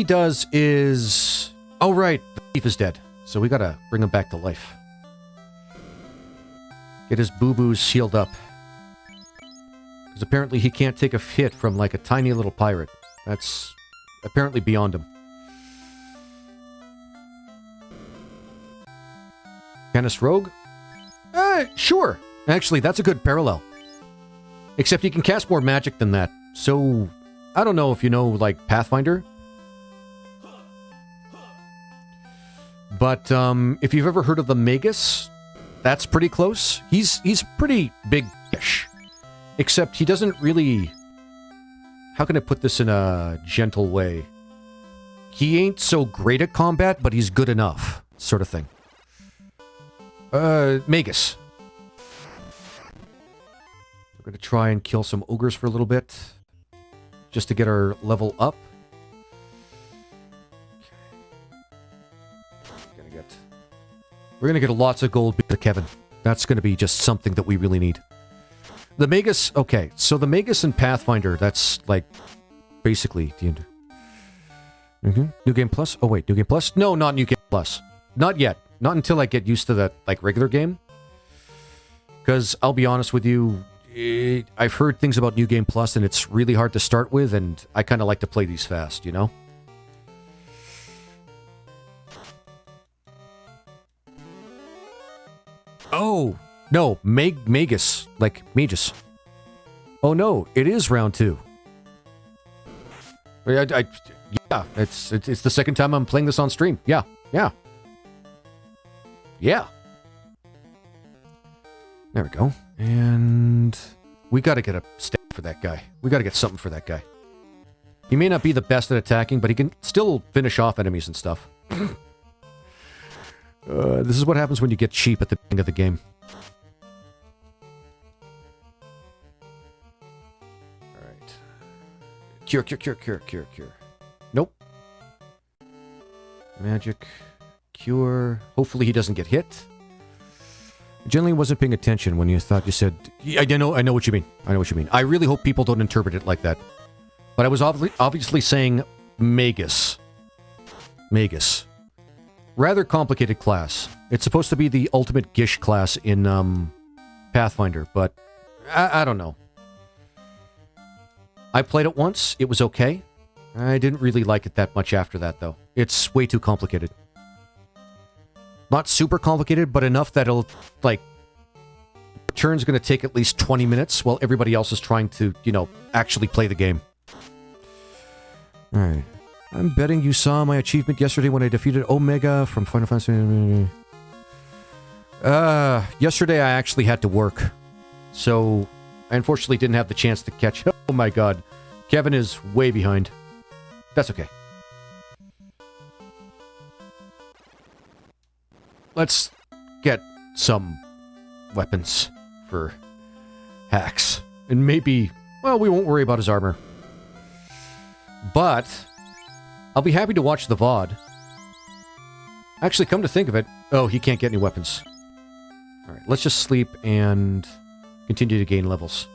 he does is... Oh, right. The thief is dead. So we gotta bring him back to life. Get his boo-boos healed up. Because apparently he can't take a hit from, like, a tiny little pirate. That's apparently beyond him. Canis Rogue? Sure. Actually, that's a good parallel. Except he can cast more magic than that. So, I don't know if you know, like, Pathfinder. But, if you've ever heard of the Magus, that's pretty close. He's pretty big-ish. Except he doesn't really... How can I put this in a gentle way? He ain't so great at combat, but he's good enough. Sort of thing. Magus. We're going to try and kill some ogres for a little bit. Just to get our level up. We're going to get lots of gold because of Kevin. That's going to be just something that we really need. The Magus... Okay, so the Magus and Pathfinder, that's like... Basically... New Game Plus? Oh wait, New Game Plus? No, not New Game Plus. Not yet. Not until I get used to that, like, regular game. Because, I'll be honest with you, I've heard things about New Game Plus, and it's really hard to start with, and I kind of like to play these fast, you know? Oh, no, Magus, like, Magus. Oh no, it is round 2. Yeah, it's the second time I'm playing this on stream. Yeah. There we go. And we gotta get a stat for that guy. We gotta get something for that guy. He may not be the best at attacking, but he can still finish off enemies and stuff. This is what happens when you get cheap at the beginning of the game. Alright. Cure. Nope. Magic. Cure. Hopefully he doesn't get hit. I generally wasn't paying attention when you thought you said... I know what you mean. I really hope people don't interpret it like that. But I was obviously saying Magus. Magus. Rather complicated class. It's supposed to be the ultimate Gish class in Pathfinder, but I don't know. I played it once. It was okay. I didn't really like it that much after that, though. It's way too complicated. Not super complicated, but enough that it'll, like... The turn's going to take at least 20 minutes while everybody else is trying to, you know, actually play the game. Alright. I'm betting you saw my achievement yesterday when I defeated Omega from Final Fantasy... Yesterday I actually had to work. So, I unfortunately didn't have the chance to catch up. Oh my god. Kevin is way behind. That's okay. Let's get some weapons for Hacks. And maybe... Well, we won't worry about his armor. But... I'll be happy to watch the VOD. Actually, come to think of it... Oh, he can't get any weapons. Alright, let's just sleep and continue to gain levels.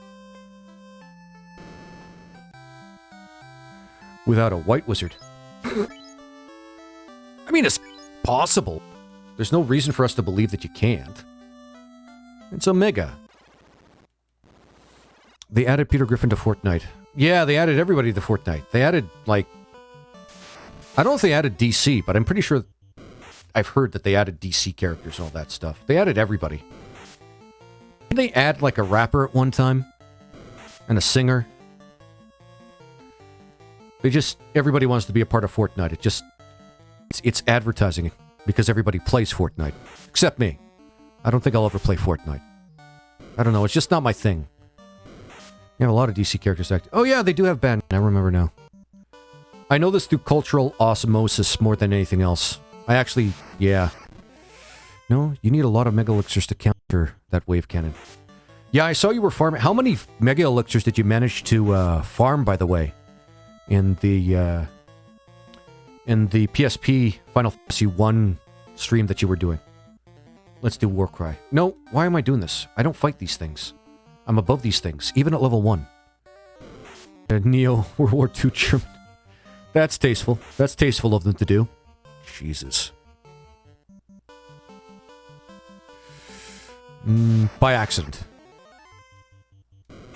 Without a white wizard. I mean, it's possible. There's no reason for us to believe that you can't. It's Omega. They added Peter Griffin to Fortnite. Yeah, they added everybody to Fortnite. They added, like... I don't know if they added DC, but I'm pretty sure... I've heard that they added DC characters and all that stuff. They added everybody. Didn't they add, like, a rapper at one time? And a singer? They just... Everybody wants to be a part of Fortnite. It just... It's advertising because everybody plays Fortnite. Except me. I don't think I'll ever play Fortnite. I don't know, it's just not my thing. You have a lot of DC characters active. Oh yeah, they do have Batman. I remember now. I know this through cultural osmosis more than anything else. I actually... Yeah. No, you need a lot of Mega Elixirs to counter that wave cannon. Yeah, I saw you were farming... How many Mega Elixirs did you manage to farm, by the way? In the PSP Final Fantasy 1 stream that you were doing. Let's do Warcry. No, why am I doing this? I don't fight these things. I'm above these things, even at level 1. Neo, World War II German. That's tasteful. That's tasteful of them to do. Jesus. By accident.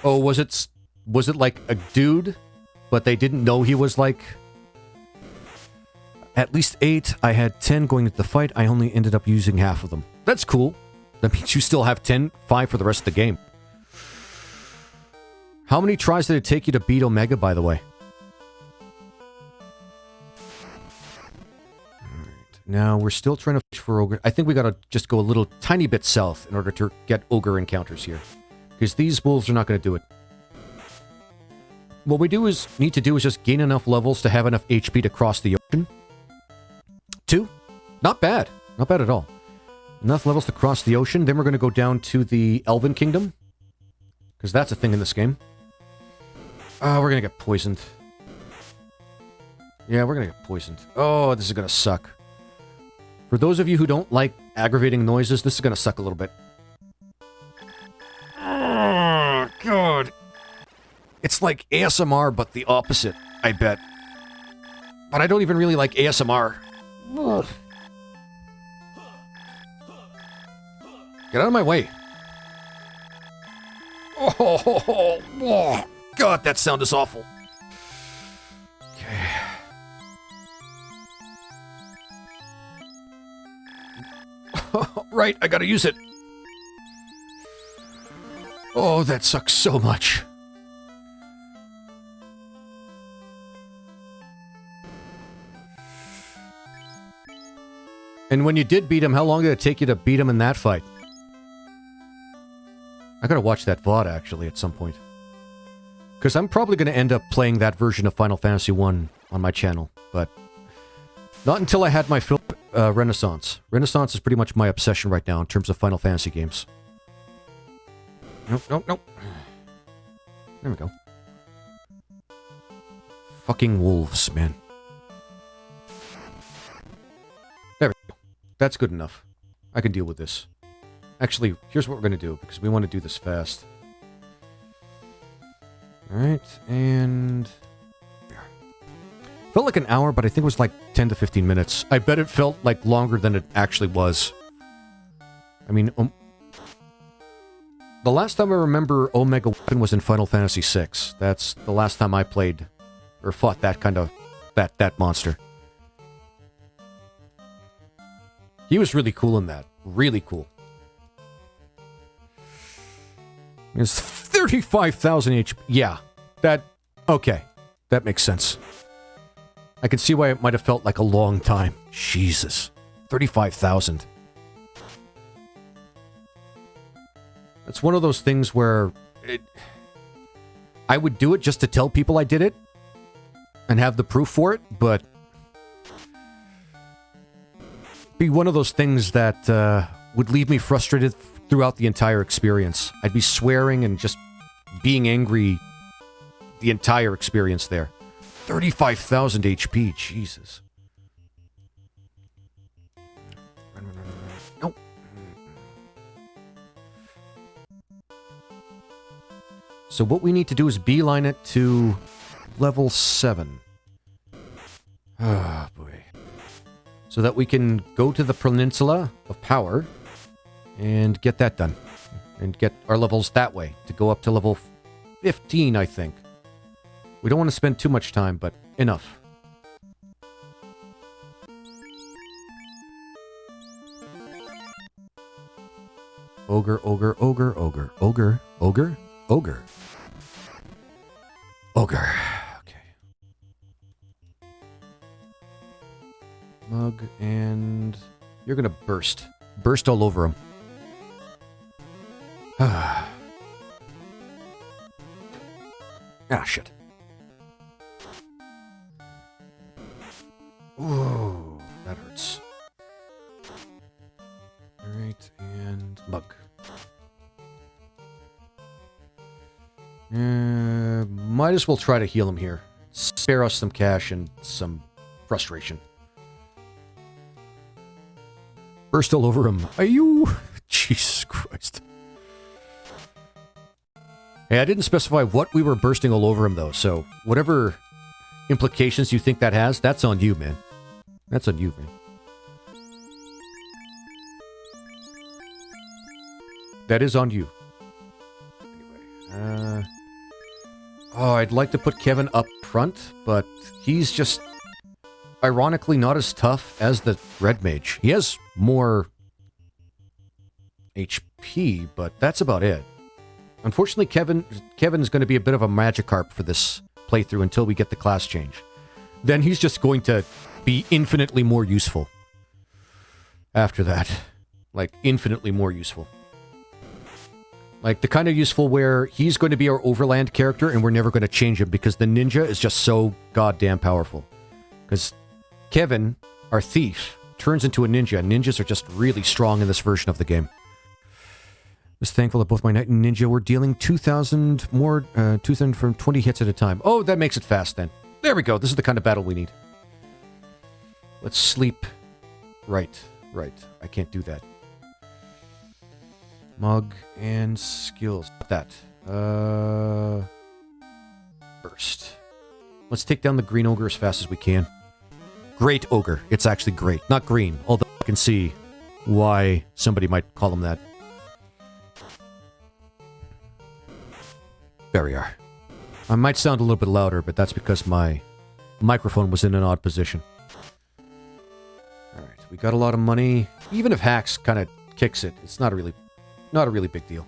Oh, was it like a dude, but they didn't know he was like at least 8? I had 10 going into the fight. I only ended up using half of them. That's cool. That means you still have 5 for the rest of the game. How many tries did it take you to beat Omega, by the way? Alright. Now, we're still trying to fish for Ogre. I think we gotta just go a little tiny bit south in order to get Ogre encounters here. Because these wolves are not gonna do it. What we need to do is just gain enough levels to have enough HP to cross the ocean. 2. Not bad. Not bad at all. Enough levels to cross the ocean. Then we're going to go down to the Elven Kingdom. Because that's a thing in this game. We're going to get poisoned. Yeah, we're going to get poisoned. Oh, this is going to suck. For those of you who don't like aggravating noises, this is going to suck a little bit. Oh, God. It's like ASMR, but the opposite, I bet. But I don't even really like ASMR. Ugh. Get out of my way. Oh, God, that sound is awful. Okay. Right, I gotta use it. Oh, that sucks so much. And when you did beat him, how long did it take you to beat him in that fight? I gotta watch that VOD, actually, at some point. Because I'm probably going to end up playing that version of Final Fantasy 1 on my channel, but not until I had my film Renaissance. Renaissance is pretty much my obsession right now in terms of Final Fantasy games. Nope. There we go. Fucking wolves, man. There we go. That's good enough. I can deal with this. Actually, here's what we're going to do, because we want to do this fast. Alright, and... Felt like an hour, but I think it was like 10 to 15 minutes. I bet it felt like longer than it actually was. I mean, the last time I remember Omega Weapon was in Final Fantasy VI. That's the last time I played, or fought that kind of, that monster. He was really cool in that. Really cool. It's 35,000 HP. Yeah, okay. That makes sense. I can see why it might have felt like a long time. Jesus. 35,000. It's one of those things where I would do it just to tell people I did it and have the proof for it, but be one of those things that would leave me frustrated throughout the entire experience. I'd be swearing and just being angry the entire experience there. 35,000 HP, Jesus. Nope. So what we need to do is beeline it to level 7. Ah, boy. So that we can go to the Peninsula of Power and get that done. And get our levels that way, to go up to level 15, I think. We don't want to spend too much time, but enough. Ogre, ogre, ogre, ogre, ogre, ogre, ogre. Ogre. Okay. Mug, and you're gonna burst. Burst all over him. Ah, shit. Ooh, that hurts. Alright, and mug. Might as well try to heal him here. Spare us some cash and some frustration. Burst all over him. Are you... Jesus Christ. Hey, I didn't specify what we were bursting all over him, though, so whatever implications you think that has, that's on you, man. That's on you, man. That is on you. Anyway, oh, I'd like to put Kevin up front, but he's just ironically not as tough as the red mage. He has more HP, but that's about it. Unfortunately, Kevin's going to be a bit of a Magikarp for this playthrough until we get the class change. Then he's just going to be infinitely more useful. After that. Like, infinitely more useful. Like, the kind of useful where he's going to be our overland character and we're never going to change him because the ninja is just so goddamn powerful. Because Kevin, our thief, turns into a ninja. Ninjas are just really strong in this version of the game. I was thankful that both my knight and ninja were dealing 2,000 more, 2,000 from 20 hits at a time. Oh, that makes it fast then. There we go. This is the kind of battle we need. Let's sleep. Right. I can't do that. Mug and skills. That. First. Let's take down the green ogre as fast as we can. Great ogre. It's actually great. Not green, although I can see why somebody might call him that. There we are. I might sound a little bit louder, but that's because my microphone was in an odd position. Alright, we got a lot of money. Even if Hacks kind of kicks it, it's not a really big deal.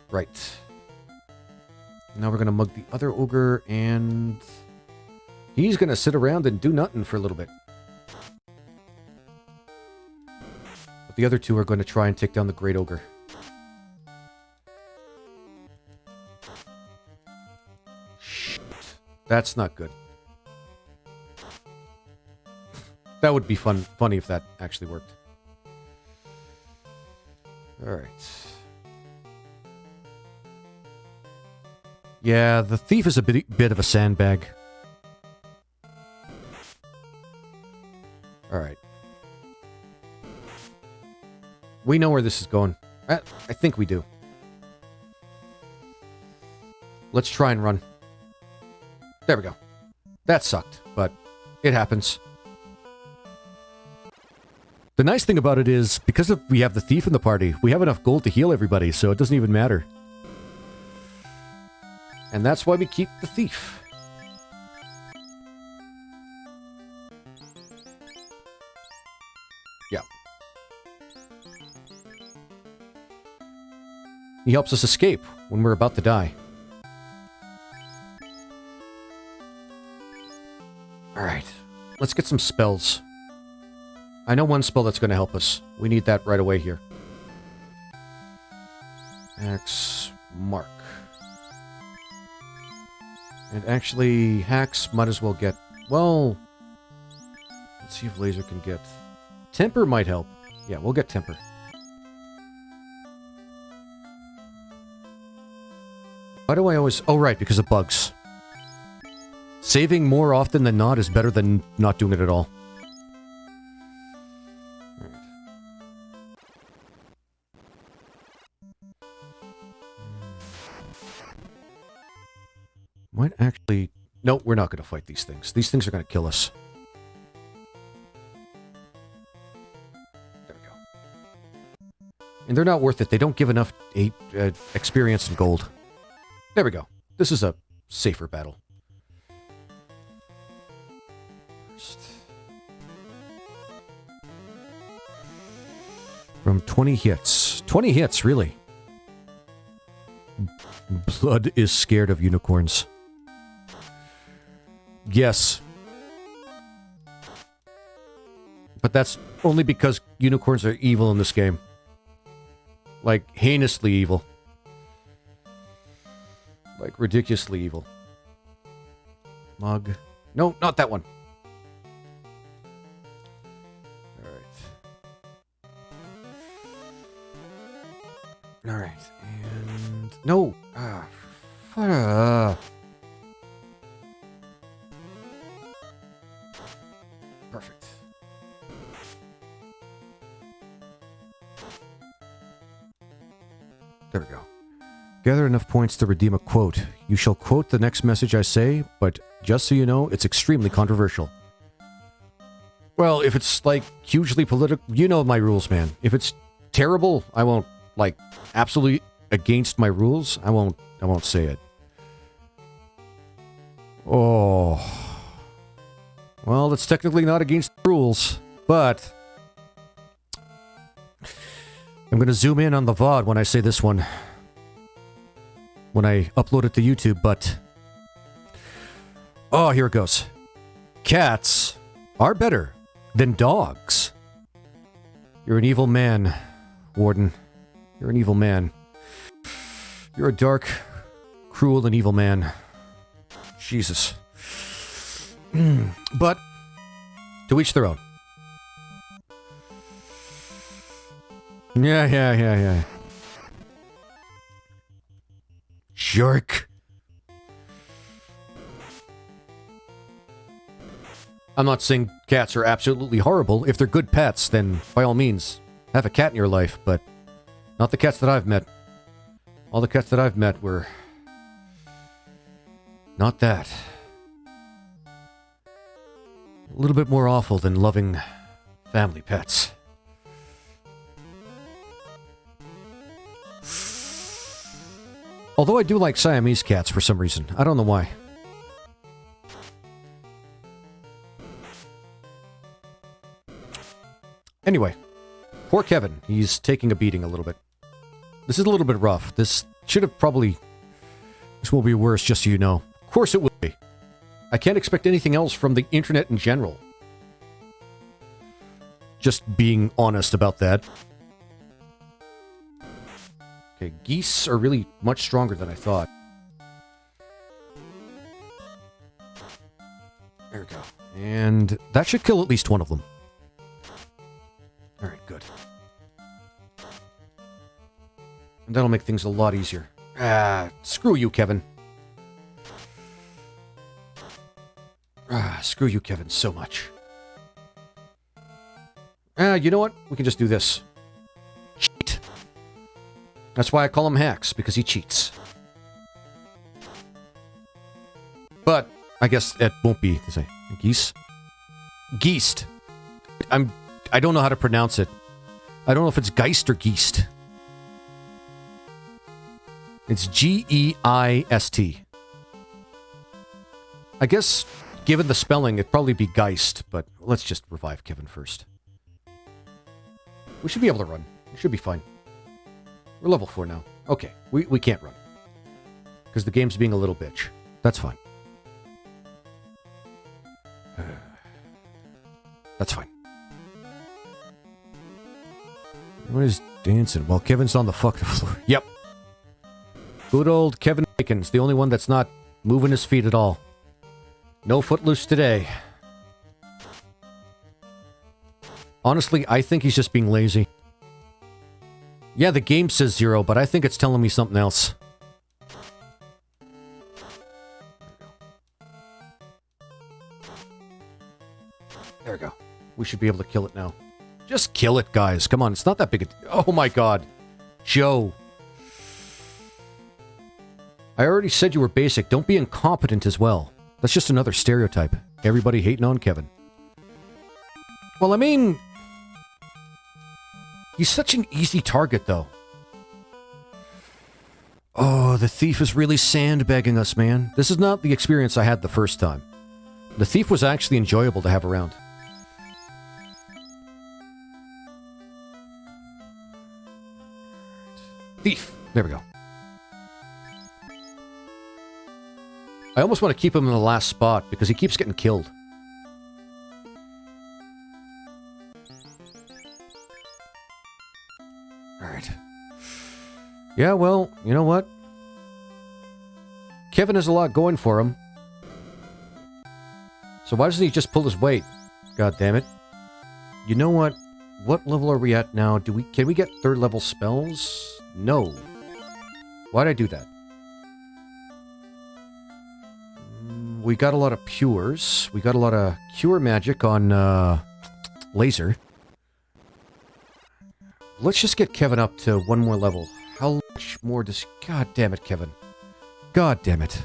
Right. Now we're going to mug the other ogre, and he's going to sit around and do nothing for a little bit. But the other two are going to try and take down the great ogre. That's not good. That would be funny if that actually worked. Alright. Yeah, the thief is a bit of a sandbag. Alright. We know where this is going. I think we do. Let's try and run. There we go. That sucked, but it happens. The nice thing about it is, because we have the thief in the party, we have enough gold to heal everybody, so it doesn't even matter. And that's why we keep the thief. Yeah. He helps us escape when we're about to die. Alright, let's get some spells. I know one spell that's going to help us. We need that right away here. Axe Mark. And actually, Hacks might as well get... Well, let's see if Laser can get... Temper might help. Yeah, we'll get Temper. Why do I always... Oh, right, because of bugs. Saving more often than not is better than not doing it at all. Might actually... No, we're not going to fight these things. These things are going to kill us. There we go. And they're not worth it. They don't give enough experience and gold. There we go. This is a safer battle. From 20 hits. 20 hits, really. Blood is scared of unicorns. Yes. But that's only because unicorns are evil in this game. Like, heinously evil. Like, ridiculously evil. Mug. No, not that one. Alright, and... No! Perfect. There we go. Gather enough points to redeem a quote. You shall quote the next message I say, but Just so you know, it's extremely controversial. Well, if it's, like, hugely political... You know my rules, man. If it's terrible, I won't, like, absolutely against my rules, I won't say it. Oh. Well, that's technically not against the rules, but... I'm going to zoom in on the VOD when I say this one. When I upload it to YouTube, but... Oh, here it goes. Cats are better than dogs. You're an evil man, Warden. You're an evil man. You're a dark, cruel, and evil man. Jesus. But, to each their own. Yeah. Jerk. I'm not saying cats are absolutely horrible. If they're good pets, then by all means, have a cat in your life, but not the cats that I've met. All the cats that I've met were not that. A little bit more awful than loving family pets. Although I do like Siamese cats for some reason. I don't know why. Anyway, poor Kevin. He's taking a beating a little bit. This is a little bit rough. This should have probably... This will be worse, just so you know. Of course it will be. I can't expect anything else from the internet in general. Just being honest about that. Okay, geese are really much stronger than I thought. There we go. And that should kill at least one of them. Alright, good. And that'll make things a lot easier. Screw you, Kevin. Screw you, Kevin, so much. You know what? We can just do this. Cheat. That's why I call him Hacks, because he cheats. But I guess it won't be, say, geese? Geest. I don't know how to pronounce it. I don't know if it's Geist or Geest. It's G-E-I-S-T. I guess, given the spelling, it'd probably be Geist, but let's just revive Kevin first. We should be able to run. We should be fine. We're level 4 now. Okay, we can't run. Because the game's being a little bitch. That's fine. That's fine. What is dancing? Well, Kevin's on the fucking floor. Yep. Good old Kevin Bacon's the only one that's not moving his feet at all. No footloose today. Honestly, I think he's just being lazy. Yeah, the game says 0, but I think it's telling me something else. There we go. We should be able to kill it now. Just kill it, guys. Come on, it's not that big a... Oh my god. Joe. I already said you were basic. Don't be incompetent as well. That's just another stereotype. Everybody hating on Kevin. Well, I mean... He's such an easy target, though. Oh, the thief is really sandbagging us, man. This is not the experience I had the first time. The thief was actually enjoyable to have around. Thief. There we go. I almost want to keep him in the last spot because he keeps getting killed. Alright. Yeah, well, you know what? Kevin has a lot going for him. So why doesn't he just pull his weight? God damn it. You know what? What level are we at now? Can we get 3rd level spells? No. Why'd I do that? We got a lot of pures. We got a lot of cure magic on laser. Let's just get Kevin up to 1 more level. How much more does... God damn it, Kevin. God damn it.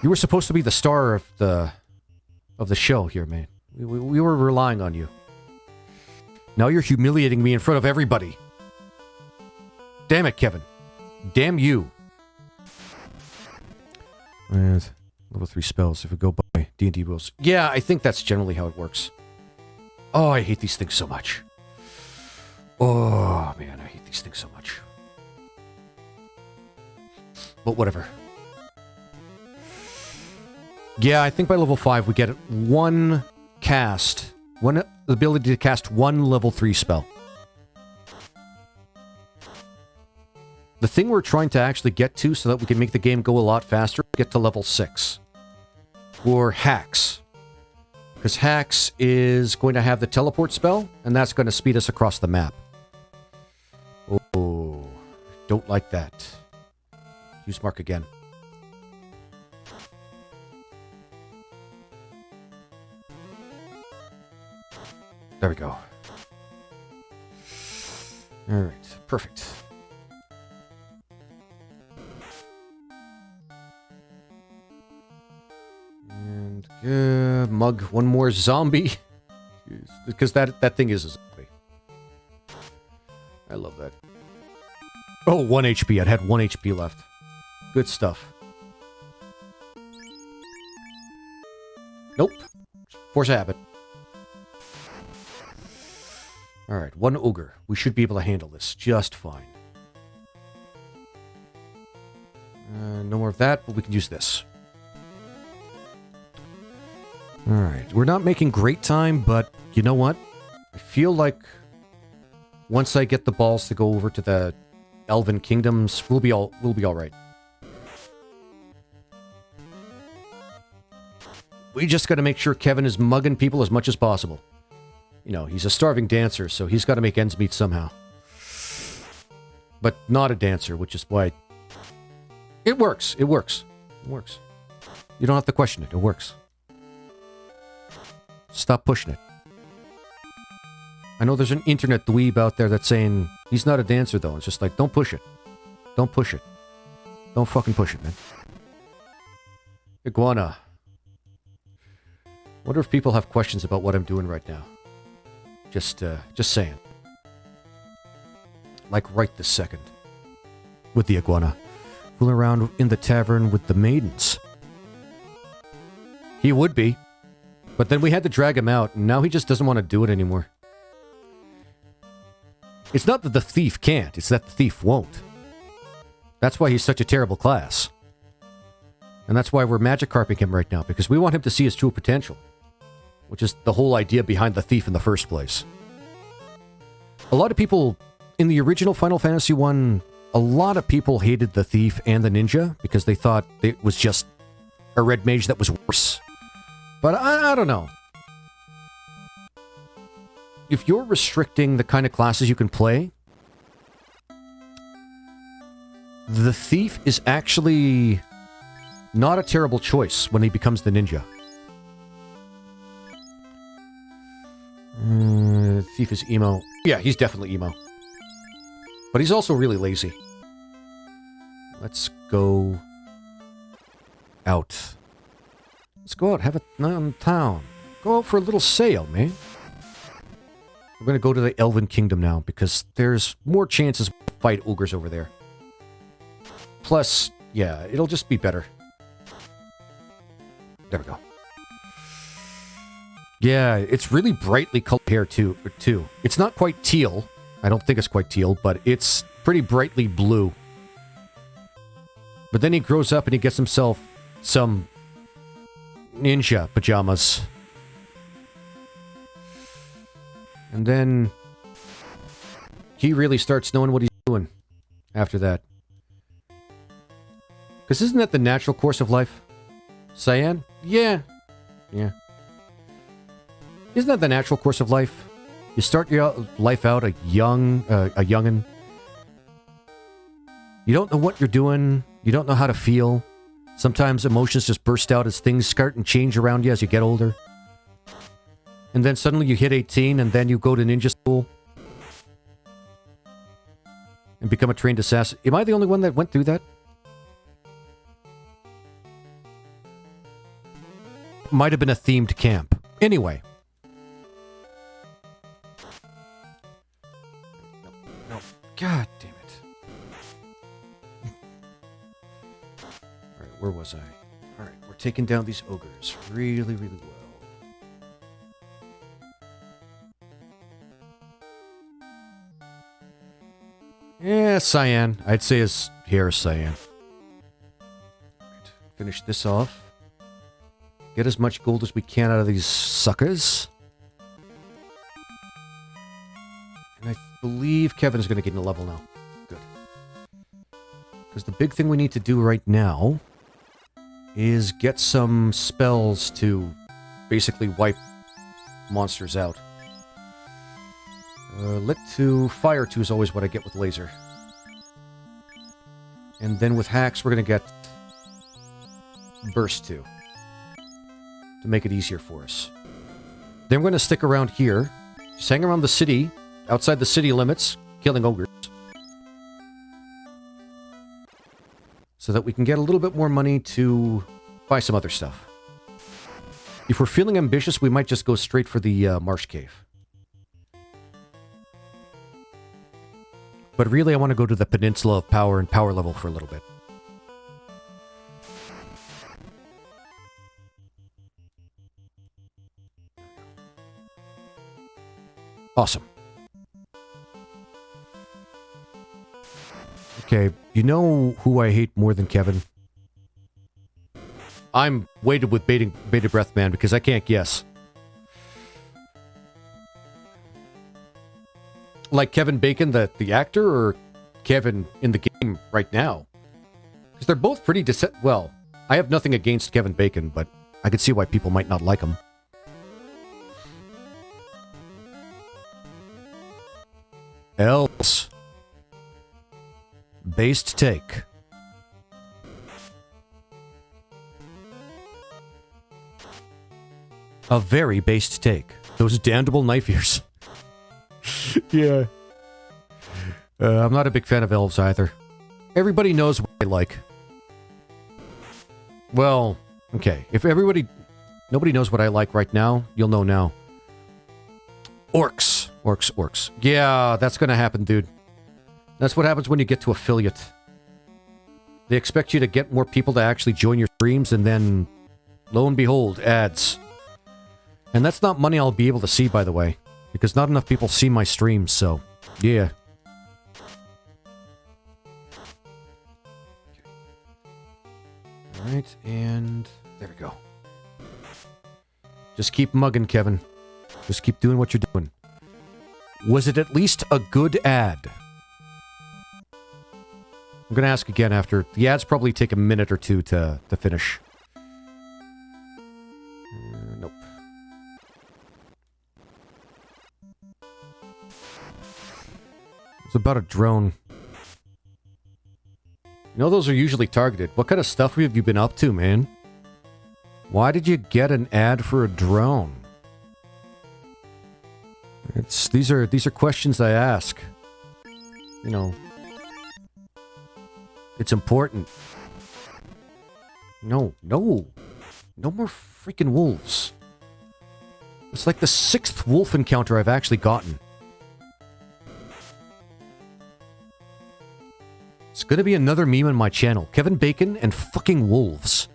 You were supposed to be the star of the show here, man. We were relying on you. Now you're humiliating me in front of everybody. Damn it, Kevin. Damn you. And level 3 spells if we go by D&D rules. Yeah, I think that's generally how it works. Oh, I hate these things so much. Oh, man, I hate these things so much. But whatever. Yeah, I think by level 5 we get one cast. The ability to cast one level 3 spell. The thing we're trying to actually get to so that we can make the game go a lot faster, get to level 6. Or Hacks. Because Hacks is going to have the teleport spell, and that's going to speed us across the map. Oh, don't like that. Use mark again. There we go. Alright, perfect. And, mug one more zombie. Because that thing is a zombie. I love that. Oh, 1 HP. I'd had 1 HP left. Good stuff. Nope. Force a habit. Alright, 1 ogre. We should be able to handle this just fine. No more of that, but we can use this. Alright, we're not making great time, but you know what? I feel like once I get the balls to go over to the Elven Kingdoms, we'll be all right. We just gotta make sure Kevin is mugging people as much as possible. You know, he's a starving dancer, so he's got to make ends meet somehow. But not a dancer, which is why... It works. It works. It works. You don't have to question it. It works. Stop pushing it. I know there's an internet dweeb out there that's saying, he's not a dancer, though. It's just like, don't push it. Don't push it. Don't fucking push it, man. Iguana. Wonder if people have questions about what I'm doing right now. Just saying. Like right this second. With the iguana. Fooling around in the tavern with the maidens. He would be. But then we had to drag him out, and now he just doesn't want to do it anymore. It's not that the thief can't, it's that the thief won't. That's why he's such a terrible class. And that's why we're magic-carping him right now, because we want him to see his true potential. Which is the whole idea behind the thief in the first place. A lot of people, in the original Final Fantasy 1, a lot of people hated the thief and the ninja because they thought it was just a red mage that was worse. But I don't know. If you're restricting the kind of classes you can play, the thief is actually not a terrible choice when he becomes the ninja. Thief is emo. Yeah, he's definitely emo. But he's also really lazy. Let's go out. Let's go out, have a night in town. Go out for a little sail, man. We're going to go to the Elven Kingdom now, because there's more chances to fight ogres over there. Plus, yeah, it'll just be better. There we go. Yeah, it's really brightly colored hair, too. It's not quite teal. I don't think it's quite teal, but it's pretty brightly blue. But then he grows up and he gets himself some ninja pajamas. And then he really starts knowing what he's doing after that. Because isn't that the natural course of life? Cyan? Yeah. Yeah. Isn't that the natural course of life? You start your life out a youngin'. You don't know what you're doing. You don't know how to feel. Sometimes emotions just burst out as things start and change around you as you get older. And then suddenly you hit 18 and then you go to ninja school. And become a trained assassin. Am I the only one that went through that? might have been a themed camp. Anyway. No. God damn it. Alright, where was I? Alright, we're taking down these ogres really, really well. Yeah, cyan. I'd say his hair is cyan. Right, finish this off. Get as much gold as we can out of these suckers. And I believe Kevin's going to get a level now. Good. Because the big thing we need to do right now is get some spells to basically wipe monsters out. Lit 2, Fire 2 is always what I get with laser. And then with hacks, we're going to get Burst 2. To make it easier for us. Then we're going to stick around here. Just hang around the city, outside the city limits, killing ogres. So that we can get a little bit more money to buy some other stuff. If we're feeling ambitious, we might just go straight for the Marsh Cave. But really, I want to go to the Peninsula of Power and Power Level for a little bit. Awesome. Okay, you know who I hate more than Kevin? I'm weighted with bated breath, man, because I can't guess. Like Kevin Bacon, the actor, or Kevin in the game right now? Because they're both pretty well, I have nothing against Kevin Bacon, but I can see why people might not like him. Else. Based take. A very based take. Those damnable knife ears. Yeah. I'm not a big fan of elves either. Everybody knows what I like. Well, okay. If nobody knows what I like right now, you'll know now. Orcs. Orcs. Yeah, that's gonna happen, dude. That's what happens when you get to affiliate. They expect you to get more people to actually join your streams, and then, lo and behold, ads. And that's not money I'll be able to see, by the way. Because not enough people see my streams, so, yeah. Alright, and there we go. Just keep mugging, Kevin. Just keep doing what you're doing. Was it at least a good ad? I'm gonna ask again after. The ads probably take a minute or two to finish. Nope. It's about a drone. You know those are usually targeted. What kind of stuff have you been up to, man? Why did you get an ad for a drone? These are questions I ask. You know. It's important. No more freaking wolves. It's like the 6th wolf encounter I've actually gotten. It's gonna be another meme on my channel. Kevin Bacon and fucking wolves.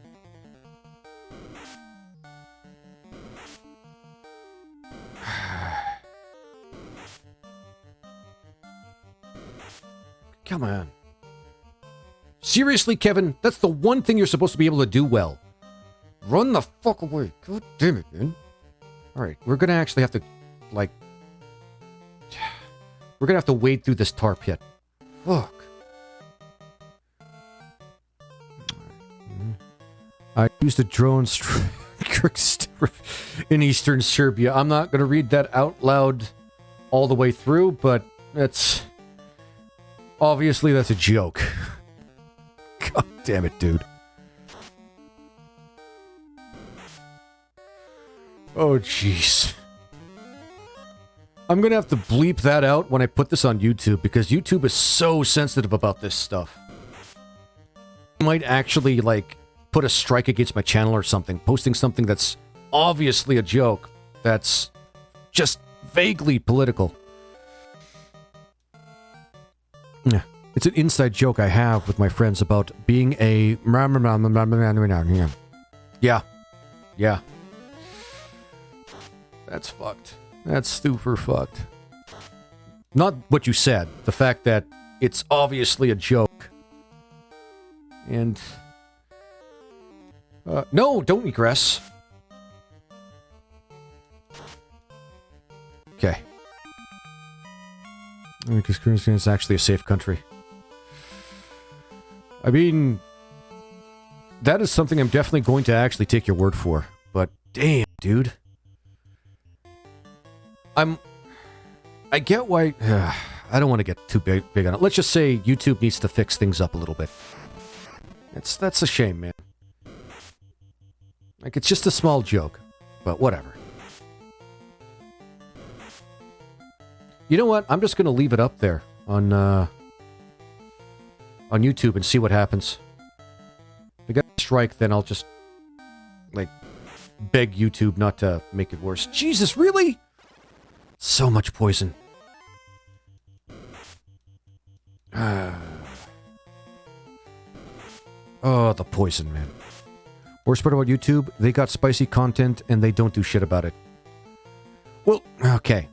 Come on. Seriously, Kevin, that's the one thing you're supposed to be able to do well. Run the fuck away. God damn it, man. Alright, we're gonna actually have to, like... We're gonna have to wade through this tar pit. Fuck. I used a drone in eastern Serbia. I'm not gonna read that out loud all the way through, but it's... Obviously, that's a joke. God damn it, dude. Oh, jeez. I'm gonna have to bleep that out when I put this on YouTube, because YouTube is so sensitive about this stuff. I might actually, like, put a strike against my channel or something, posting something that's obviously a joke that's just vaguely political. Yeah. It's an inside joke I have with my friends about being a... Yeah. Yeah. That's fucked. That's super fucked. Not what you said. The fact that it's obviously a joke. And... no, don't regress. Okay. Because Kyrgyzstan is actually a safe country. I mean, that is something I'm definitely going to actually take your word for. But damn, dude. I get why... I don't want to get too big on it. Let's just say YouTube needs to fix things up a little bit. That's a shame, man. Like, it's just a small joke. But whatever. You know what? I'm just going to leave it up there on YouTube and see what happens. If I get a strike, then I'll just, like, beg YouTube not to make it worse. Jesus, really? So much poison. Oh, the poison, man. Worst part about YouTube, they got spicy content and they don't do shit about it. Well, okay.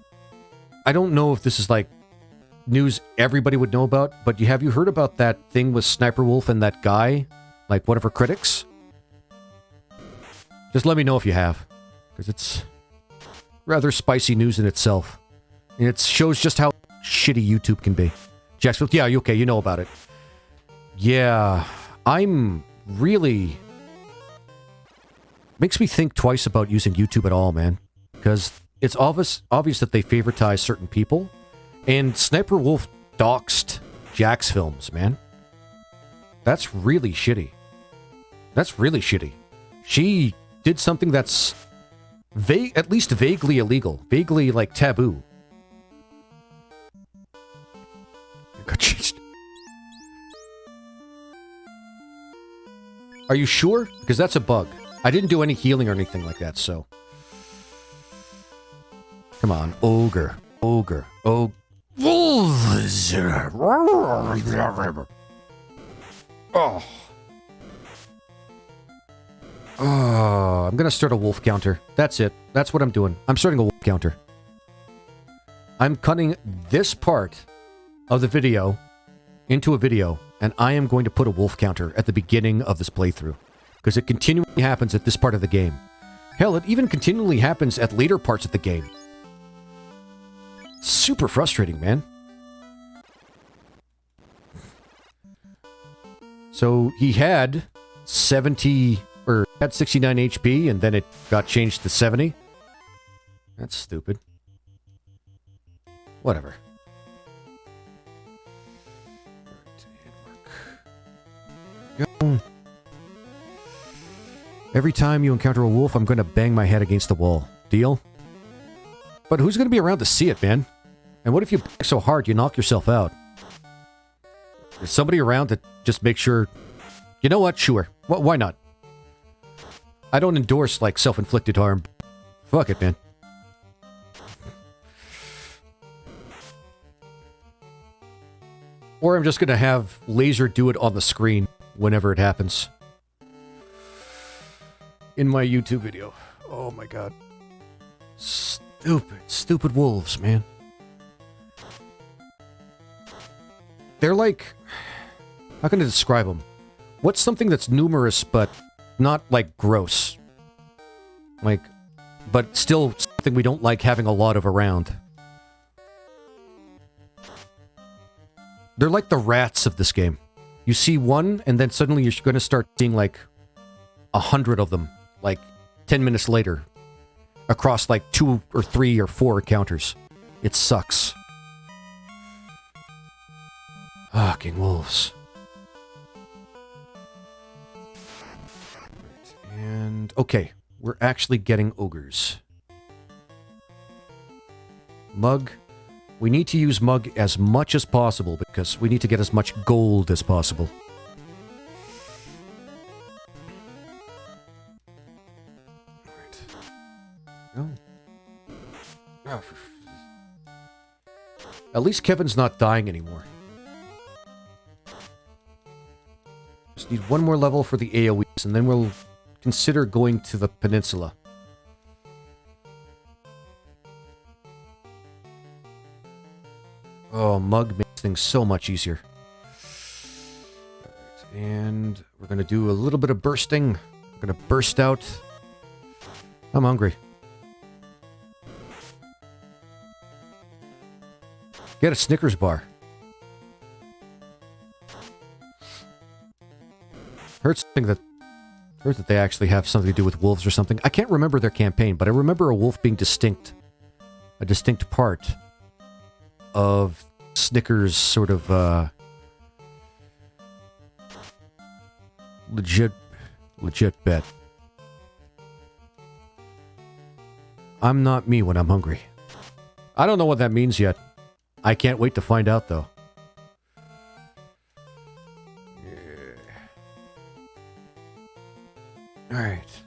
I don't know if this is like news everybody would know about, but have you heard about that thing with Sniper Wolf and that guy? Like one of her critics? Just let me know if you have. Because it's rather spicy news in itself. And it shows just how shitty YouTube can be. Jacksonville, yeah, okay, you know about it. Yeah, I'm really... Makes me think twice about using YouTube at all, man. Because it's obvious that they favoritize certain people. And Sniper Wolf doxed Jack's films, man. That's really shitty. That's really shitty. She did something that's at least vaguely illegal. Vaguely, like, taboo. God, jeez. Are you sure? Because that's a bug. I didn't do any healing or anything like that, so... Come on, ogre. Ogre. Oh, I'm gonna start a wolf counter. That's it. That's what I'm doing. I'm starting a wolf counter. I'm cutting this part of the video into a video, and I am going to put a wolf counter at the beginning of this playthrough. Because it continually happens at this part of the game. Hell, it even continually happens at later parts of the game. Super frustrating, man. So he had 70 or had 69 HP and then it got changed to 70. That's stupid. Whatever. Go. Every time you encounter a wolf, I'm going to bang my head against the wall. Deal? But who's going to be around to see it, man? And what if you bang so hard you knock yourself out? Is somebody around to just make sure... You know what? Sure. Why not? I don't endorse, like, self-inflicted harm. Fuck it, man. Or I'm just going to have Laser do it on the screen whenever it happens. In my YouTube video. Oh my god. Stupid wolves, man. They're like... How can I describe them? What's something that's numerous but not, like, gross? Like, but still something we don't like having a lot of around. They're like the rats of this game. You see one, and then suddenly you're going to start seeing, like, 100 of them. Like, 10 minutes later. Across, like, 2 or 3 or 4 encounters. It sucks. Fucking wolves. And, okay. We're actually getting ogres. Mug. We need to use Mug as much as possible, because we need to get as much gold as possible. Oh. Oh, at least Kevin's not dying anymore. Just need one more level for the AoEs, and then we'll consider going to the peninsula. Oh, Mug makes things so much easier. Right, and we're going to do a little bit of bursting. We're going to burst out. I'm hungry. Get a Snickers bar. Heard that they actually have something to do with wolves or something. I can't remember their campaign, but I remember a wolf being a distinct part of Snickers' sort of legit bet. I'm not me when I'm hungry. I don't know what that means yet. I can't wait to find out, though. Yeah. All right.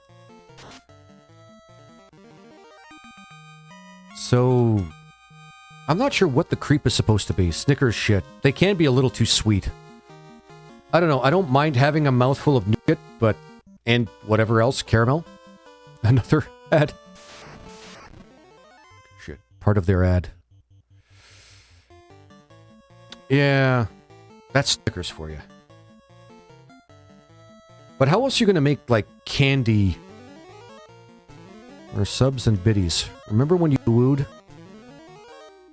So, I'm not sure what the creep is supposed to be. Snickers shit. They can be a little too sweet. I don't know. I don't mind having a mouthful of nougat, but... And whatever else. Caramel. Another ad. Shit. Part of their ad. Yeah. That's Snickers for you. But how else are you going to make, like, candy... Or subs and biddies? Remember when you wooed?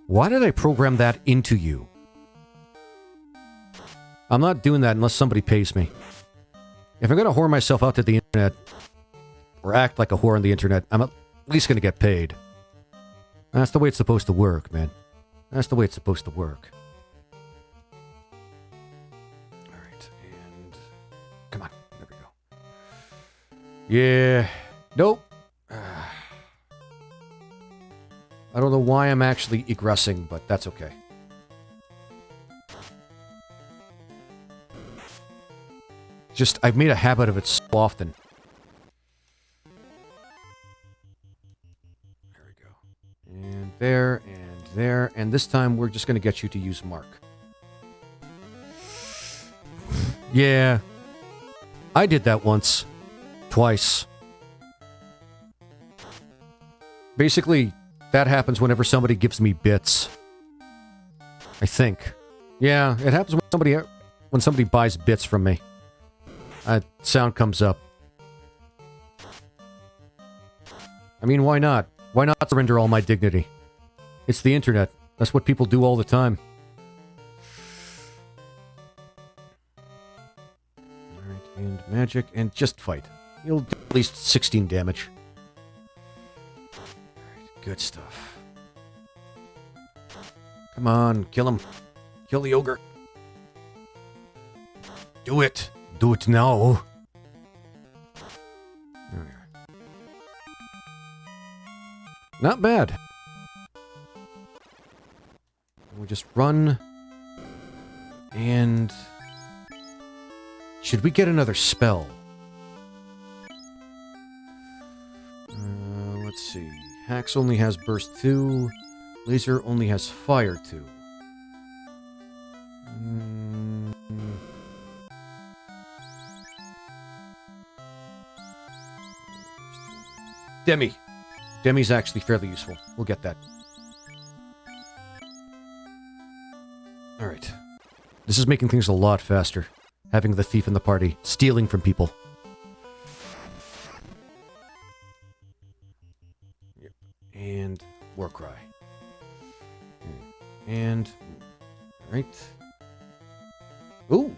Why did I program that into you? I'm not doing that unless somebody pays me. If I'm going to whore myself out to the internet, or act like a whore on the internet, I'm at least going to get paid. That's the way it's supposed to work, man. That's the way it's supposed to work. Alright, and... Come on, there we go. Yeah. Nope. I don't know why I'm actually egressing, but that's okay. Just, I've made a habit of it so often. There we go. And there, and this time we're just going to get you to use Mark. Yeah. I did that once. Twice. Basically... That happens whenever somebody gives me bits. I think. Yeah, it happens when somebody buys bits from me. Sound comes up. I mean, why not? Why not surrender all my dignity? It's the internet. That's what people do all the time. Alright, and magic, and just fight. You'll do at least 16 damage. Good stuff. Come on, kill him. Kill the ogre. Do it. Do it now. There we are. Not bad. We just run. And... Should we get another spell? Let's see. Hax only has Burst 2. Laser only has Fire 2. Demi. Demi's actually fairly useful. We'll get that. Alright. This is making things a lot faster. Having the thief in the party. Stealing from people. And Warcry. And... Right. Ooh!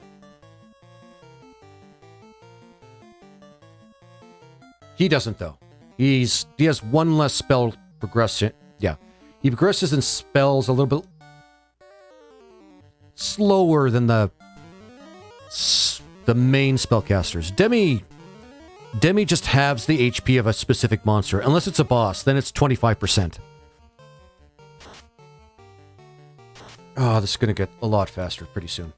He doesn't, though. He has one less spell progression. Yeah. He progresses in spells a little bit... slower than the main spellcasters. Demi just halves the HP of a specific monster. Unless it's a boss, then it's 25%. Oh, this is going to get a lot faster pretty soon.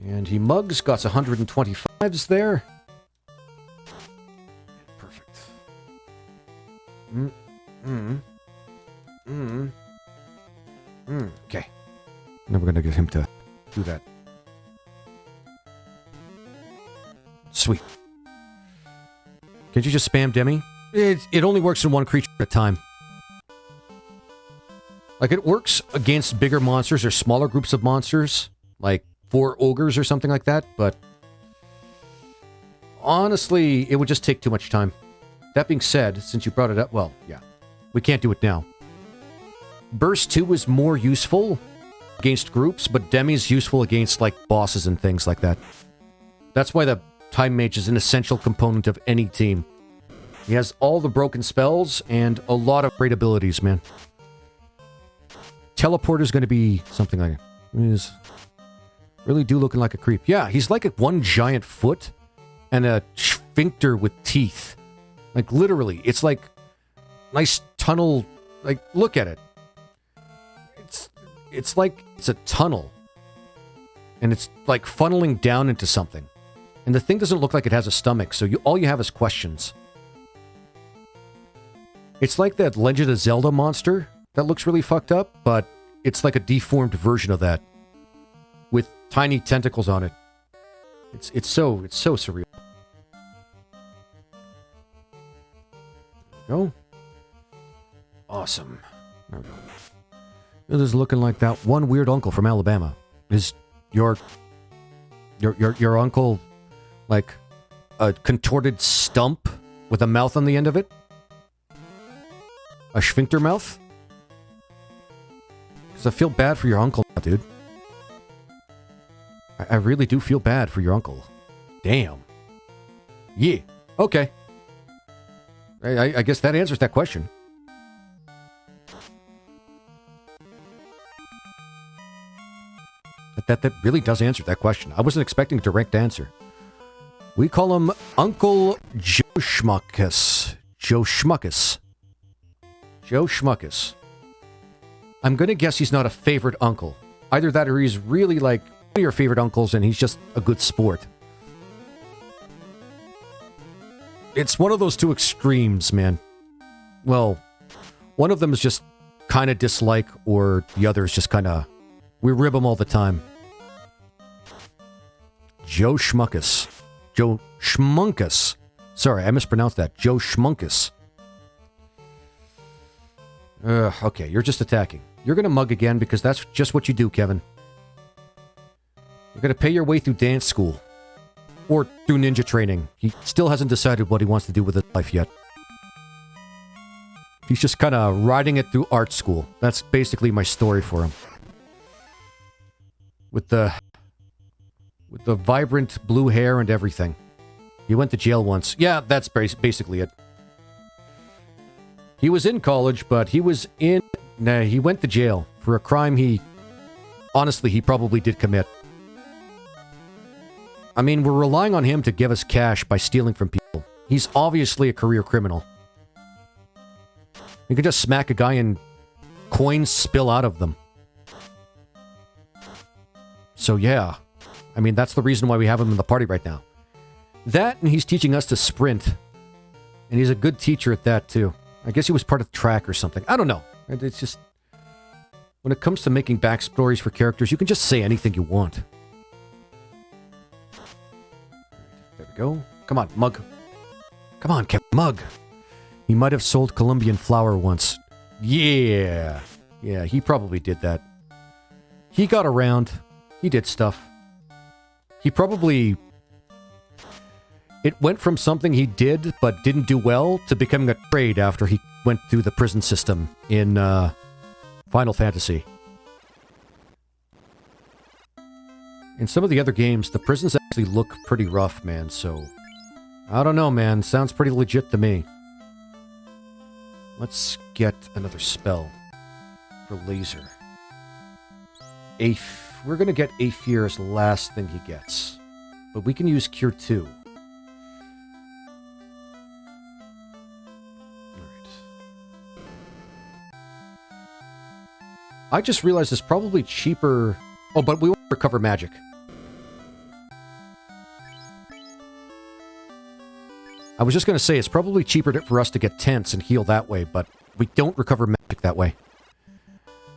And he mugs, got 125s there. Perfect. Okay. Never gonna get him to do that. Sweet. Can't you just spam Demi? It only works in one creature at a time. Like, it works against bigger monsters or smaller groups of monsters, like 4 ogres or something like that, but honestly, it would just take too much time. That being said, since you brought it up, well, yeah, we can't do it now. Burst 2 is more useful against groups, but Demi's useful against, like, bosses and things like that. That's why the Time Mage is an essential component of any team. He has all the broken spells and a lot of great abilities, man. Teleport is going to be something like... He's really looking like a creep. Yeah, he's like one giant foot and a sphincter with teeth. Like, literally, it's like nice tunnel. Like, look at it. It's like it's a tunnel. And it's like funneling down into something. And the thing doesn't look like it has a stomach, so all you have is questions. It's like that Legend of Zelda monster that looks really fucked up, but it's like a deformed version of that with tiny tentacles on it. It's so surreal. Go. Awesome. There we go. This is looking like that one weird uncle from Alabama. Is your uncle like a contorted stump with a mouth on the end of it? A sphincter mouth? Because I feel bad for your uncle now, dude. I really do feel bad for your uncle. Damn. Yeah. Okay. I guess that answers that question. That really does answer that question. I wasn't expecting a direct answer. We call him Uncle Joe Schmuckus. Joe Schmuckus. Joe Schmuckus. I'm going to guess he's not a favorite uncle. Either that or he's really like one of your favorite uncles and he's just a good sport. It's one of those two extremes, man. Well, one of them is just kind of dislike, or the other is just kind of... We rib him all the time. Joe Schmuckus. Joe Schmunkus. Sorry, I mispronounced that. Joe Schmunkus. Okay, you're just attacking. You're going to mug again because that's just what you do, Kevin. You're going to pay your way through dance school. Or through ninja training. He still hasn't decided what he wants to do with his life yet. He's just kind of riding it through art school. That's basically my story for him. With the vibrant blue hair and everything. He went to jail once. Yeah, that's basically it. He was in college, but he went to jail for a crime honestly, he probably did commit. I mean, we're relying on him to give us cash by stealing from people. He's obviously a career criminal. You can just smack a guy and coins spill out of them. So yeah, I mean, that's the reason why we have him in the party right now. That, and he's teaching us to sprint. And he's a good teacher at that, too. I guess he was part of track or something. I don't know. It's just... When it comes to making backstories for characters, you can just say anything you want. There we go. Come on, mug. Come on, Kevin, mug. He might have sold Colombian flour once. Yeah. Yeah, he probably did that. He got around. He did stuff. He probably... It went from something he did but didn't do well to becoming a trade after he went through the prison system in Final Fantasy. In some of the other games, the prisons actually look pretty rough, man, so... I don't know, man. Sounds pretty legit to me. Let's get another spell for laser. We're gonna get Aether as the last thing he gets. But we can use Cure 2. I just realized it's probably cheaper... Oh, but we won't recover magic. I was just going to say, it's probably cheaper for us to get tents and heal that way, but we don't recover magic that way.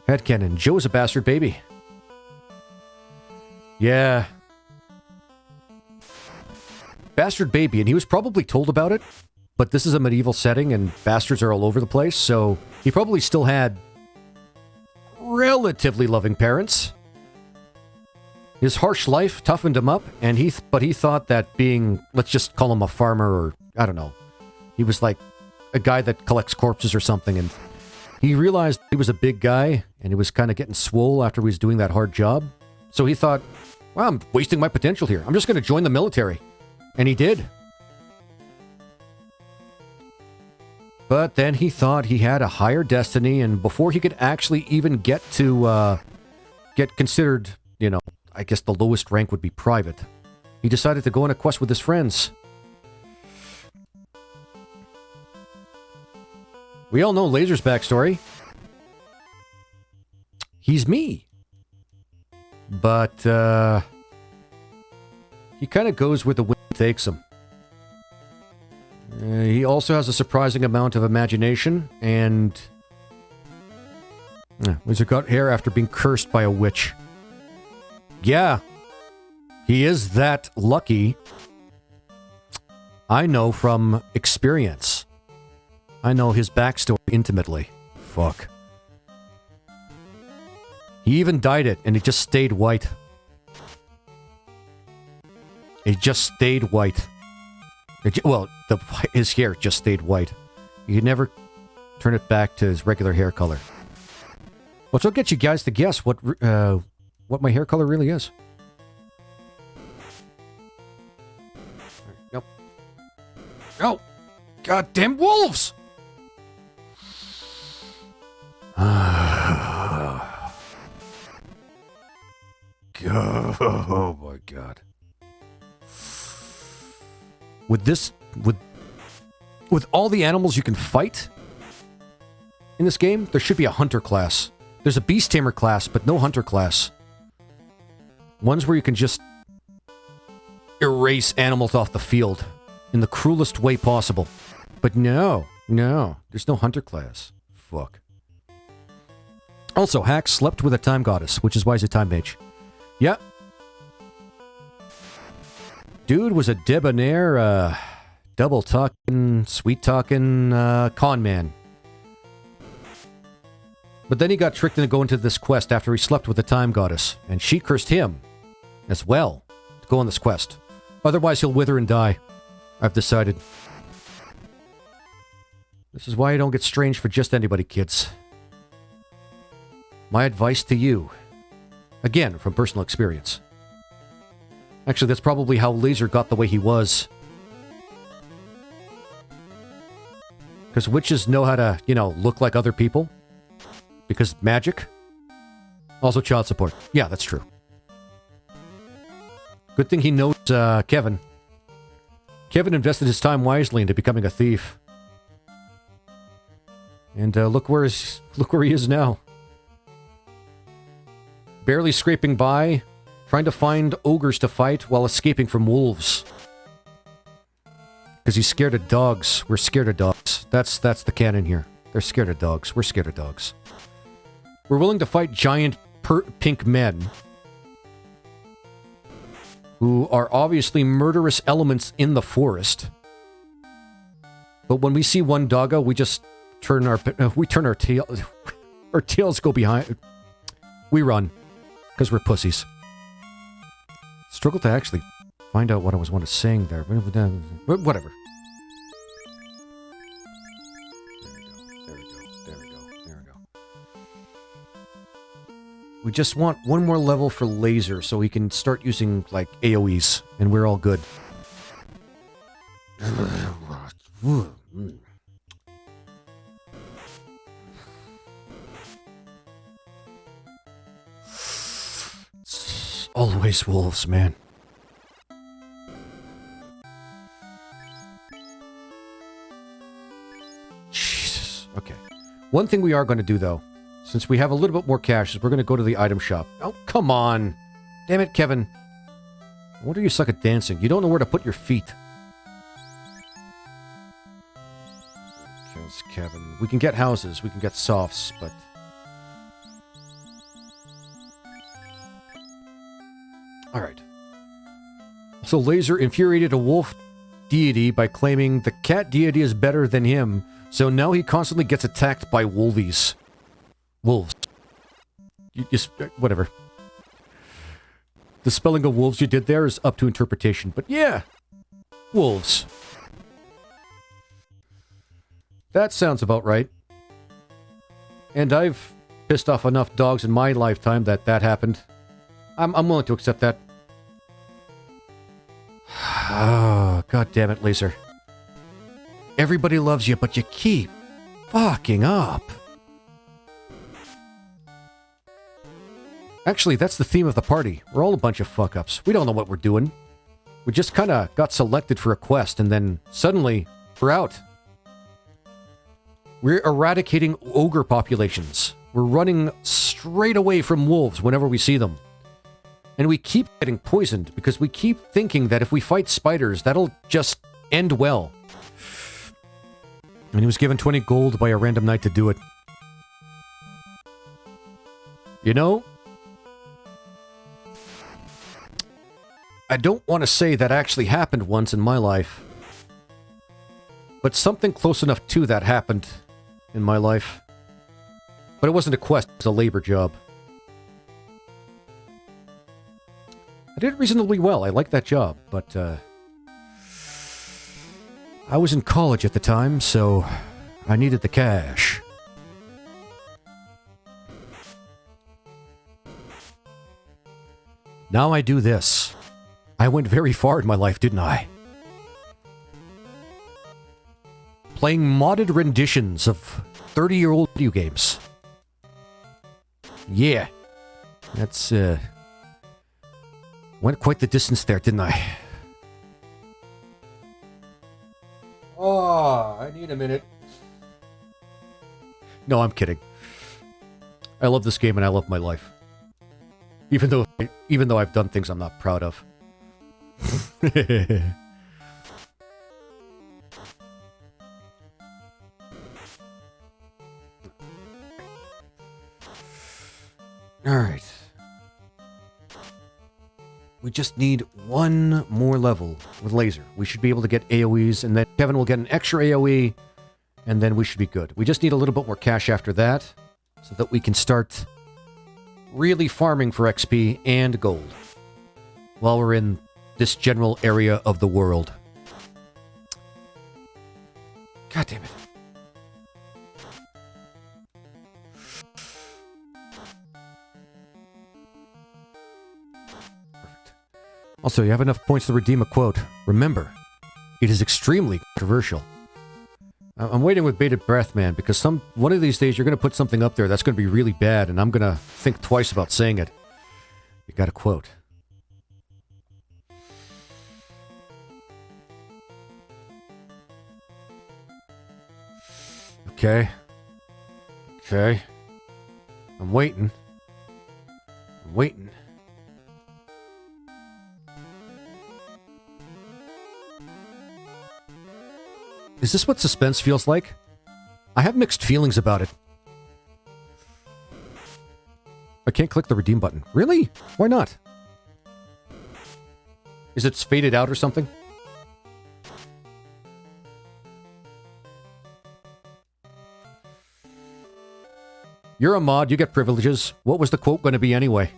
Headcanon, Joe's a bastard baby. Yeah. Bastard baby, and he was probably told about it, but this is a medieval setting and bastards are all over the place, so he probably still had relatively loving parents. His harsh life toughened him up, and he thought that being, let's just call him a farmer, or I don't know, he was like a guy that collects corpses or something, and he realized he was a big guy, and he was kind of getting swole after he was doing that hard job. So he thought, well, I'm wasting my potential here. I'm just going to join the military. And he did. But then he thought he had a higher destiny, and before he could actually even get to get considered, you know, I guess the lowest rank would be private, he decided to go on a quest with his friends. We all know Laser's backstory. He's me. But, he kind of goes where the wind takes him. He also has a surprising amount of imagination, and Laser got hair after being cursed by a witch. Yeah, he is that lucky. I know from experience. I know his backstory intimately. Fuck. He even dyed it, and it just stayed white. It just stayed white. His hair just stayed white. You could never turn it back to his regular hair color. Well, so I'll get you guys to guess what my hair color really is. Nope. No! Goddamn wolves! Oh my god. With all the animals you can fight in this game, there should be a hunter class. There's a beast tamer class, but no hunter class. Ones where you can just erase animals off the field in the cruelest way possible. But no, there's no hunter class. Fuck. Also, Hax slept with a time goddess, which is why he's a time mage. Yeah. Dude was a debonair, double-talking, sweet-talking, con man. But then he got tricked into going to this quest after he slept with the time goddess, and she cursed him as well to go on this quest. Otherwise, he'll wither and die. I've decided. This is why you don't get strange for just anybody, kids. My advice to you, again, from personal experience. Actually, that's probably how Laser got the way he was. Because witches know how to, look like other people. Because magic. Also child support. Yeah, that's true. Good thing he knows Kevin. Kevin invested his time wisely into becoming a thief. And look where he is now. Barely scraping by, trying to find ogres to fight while escaping from wolves. Because he's scared of dogs. We're scared of dogs. That's the canon here. They're scared of dogs. We're scared of dogs. We're willing to fight giant pink men who are obviously murderous elements in the forest. But when we see one doggo, we just turn our tail. Our tails go behind. We run because we're pussies. Struggle to actually find out what I was saying there. Whatever. There we go. We just want one more level for Laser so he can start using, like, AoEs, and we're all good. It's always wolves, man. Jesus. Okay. One thing we are going to do, though, since we have a little bit more cash, is we're going to go to the item shop. Oh, come on. Damn it, Kevin. No wonder you suck at dancing. You don't know where to put your feet. Kevin. We can get houses, we can get softs, but... Alright. So Laser infuriated a wolf deity by claiming the cat deity is better than him, so now he constantly gets attacked by wolvies. Wolves. You just... whatever. The spelling of wolves you did there is up to interpretation, but yeah! Wolves. That sounds about right. And I've pissed off enough dogs in my lifetime that happened. I'm willing to accept that. Oh, God damn it, Laser. Everybody loves you, but you keep fucking up. Actually, that's the theme of the party. We're all a bunch of fuck-ups. We don't know what we're doing. We just kind of got selected for a quest, and then suddenly, we're out. We're eradicating ogre populations. We're running straight away from wolves whenever we see them. And we keep getting poisoned because we keep thinking that if we fight spiders, that'll just end well. And he was given 20 gold by a random knight to do it. You know, I don't want to say that actually happened once in my life, but something close enough to that happened in my life. But it wasn't a quest, it was a labor job. I did reasonably well, I liked that job, but I was in college at the time, so I needed the cash. Now I do this. I went very far in my life, didn't I? Playing modded renditions of 30-year-old video games. Yeah. That's, went quite the distance there, didn't I? Oh, I need a minute. No, I'm kidding. I love this game and I love my life. Even though I've done things I'm not proud of. Alright. We just need one more level with Laser. We should be able to get AoEs, and then Kevin will get an extra AoE, and then we should be good. We just need a little bit more cash after that, so that we can start really farming for XP and gold while we're in this general area of the world. God damn it. Perfect. Also, you have enough points to redeem a quote. Remember, it is extremely controversial. I'm waiting with bated breath, man, because one of these days you're going to put something up there that's going to be really bad, and I'm going to think twice about saying it. You got a quote. Okay. Okay. I'm waiting. I'm waiting. Is this what suspense feels like? I have mixed feelings about it. I can't click the redeem button. Really? Why not? Is it faded out or something? You're a mod, you get privileges. What was the quote going to be anyway?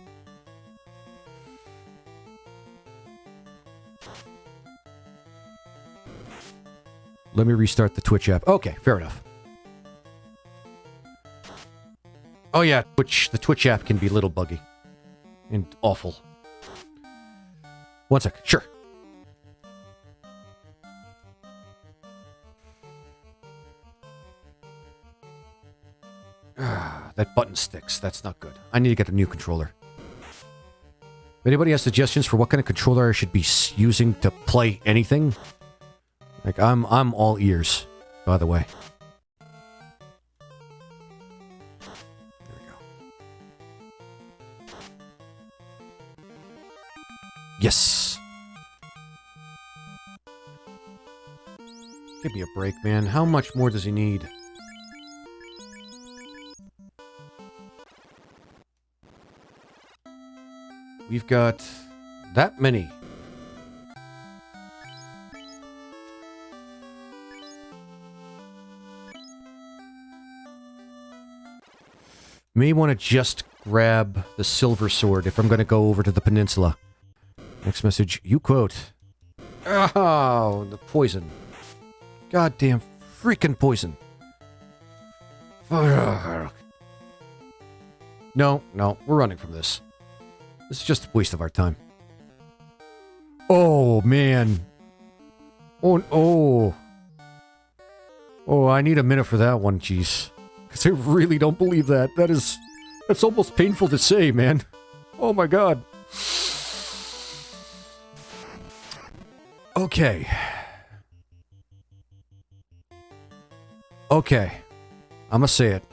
Let me restart the Twitch app. Okay, fair enough. Oh yeah, the Twitch app can be a little buggy. And awful. One sec, sure. That button sticks. That's not good. I need to get a new controller. If anybody has suggestions for what kind of controller I should be using to play anything? Like, I'm all ears, by the way. There we go. Yes! Give me a break, man. How much more does he need? We've got that many. May want to just grab the silver sword if I'm going to go over to the peninsula. Next message, you quote. Oh, the poison. Goddamn freaking poison. No, we're running from this. This is just a waste of our time. Oh, man. Oh, I need a minute for that one, jeez. Because I really don't believe that. That's almost painful to say, man. Oh my god. Okay. I'ma say it.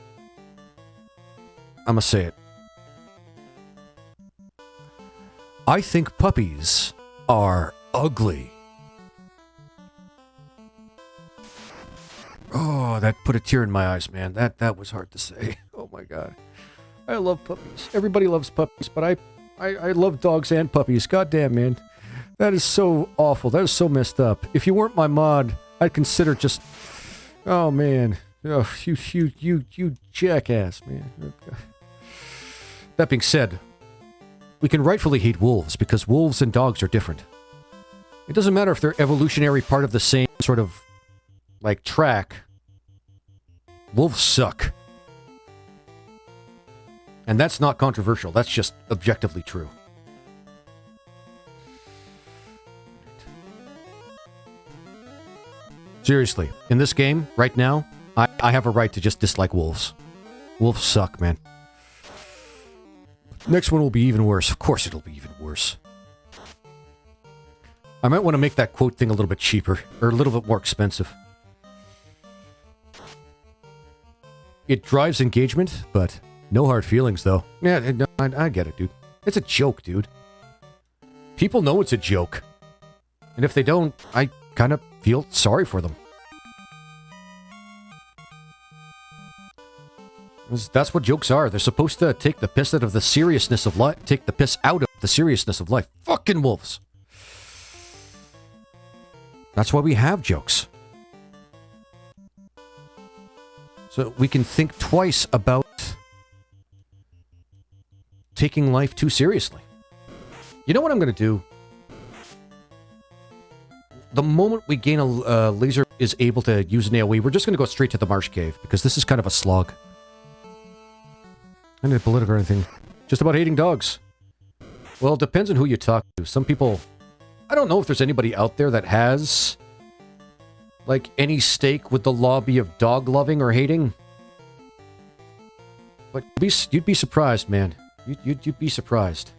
I think puppies are ugly. Oh, that put a tear in my eyes, man. That was hard to say. Oh my god. I love puppies. Everybody loves puppies, but I love dogs and puppies. Goddamn, man. That is so awful. That is so messed up. If you weren't my mod, I'd consider just... Oh, man. Oh, you jackass, man. Okay. That being said, we can rightfully hate wolves because wolves and dogs are different. It doesn't matter if they're evolutionary part of the same sort of, like, track. Wolves suck. And that's not controversial. That's just objectively true. Seriously, in this game, right now, I have a right to just dislike wolves. Wolves suck, man. Next one will be even worse. Of course it'll be even worse. I might want to make that quote thing a little bit cheaper, or a little bit more expensive. It drives engagement, but no hard feelings, though. Yeah, no, I get it, dude. It's a joke, dude. People know it's a joke. And if they don't, I kind of feel sorry for them. That's what jokes are. They're supposed to take the piss out of the seriousness of life. Take the piss out of the seriousness of life. Fucking wolves. That's why we have jokes. So we can think twice about taking life too seriously. You know what I'm going to do? The moment we gain a laser is able to use an AoE, we're just going to go straight to the marsh cave, because this is kind of a slog. I didn't political or anything. Just about hating dogs. Well, it depends on who you talk to. Some people... I don't know if there's anybody out there that has, like, any stake with the lobby of dog loving or hating. But you'd be surprised, man. You'd be surprised.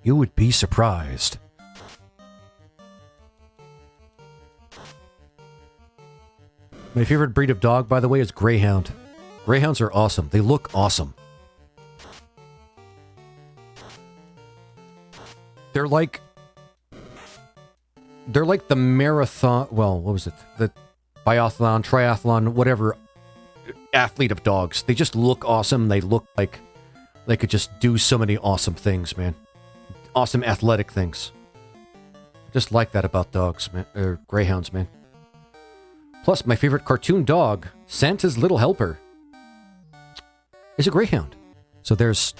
You would be surprised. My favorite breed of dog, by the way, is Greyhound. Greyhounds are awesome. They look awesome. They're like the marathon... Well, what was it? The biathlon, triathlon, whatever athlete of dogs. They just look awesome. They look like they could just do so many awesome things, man. Awesome athletic things. I just like that about dogs, man. Or greyhounds, man. Plus, my favorite cartoon dog, Santa's Little Helper, is a greyhound. So there's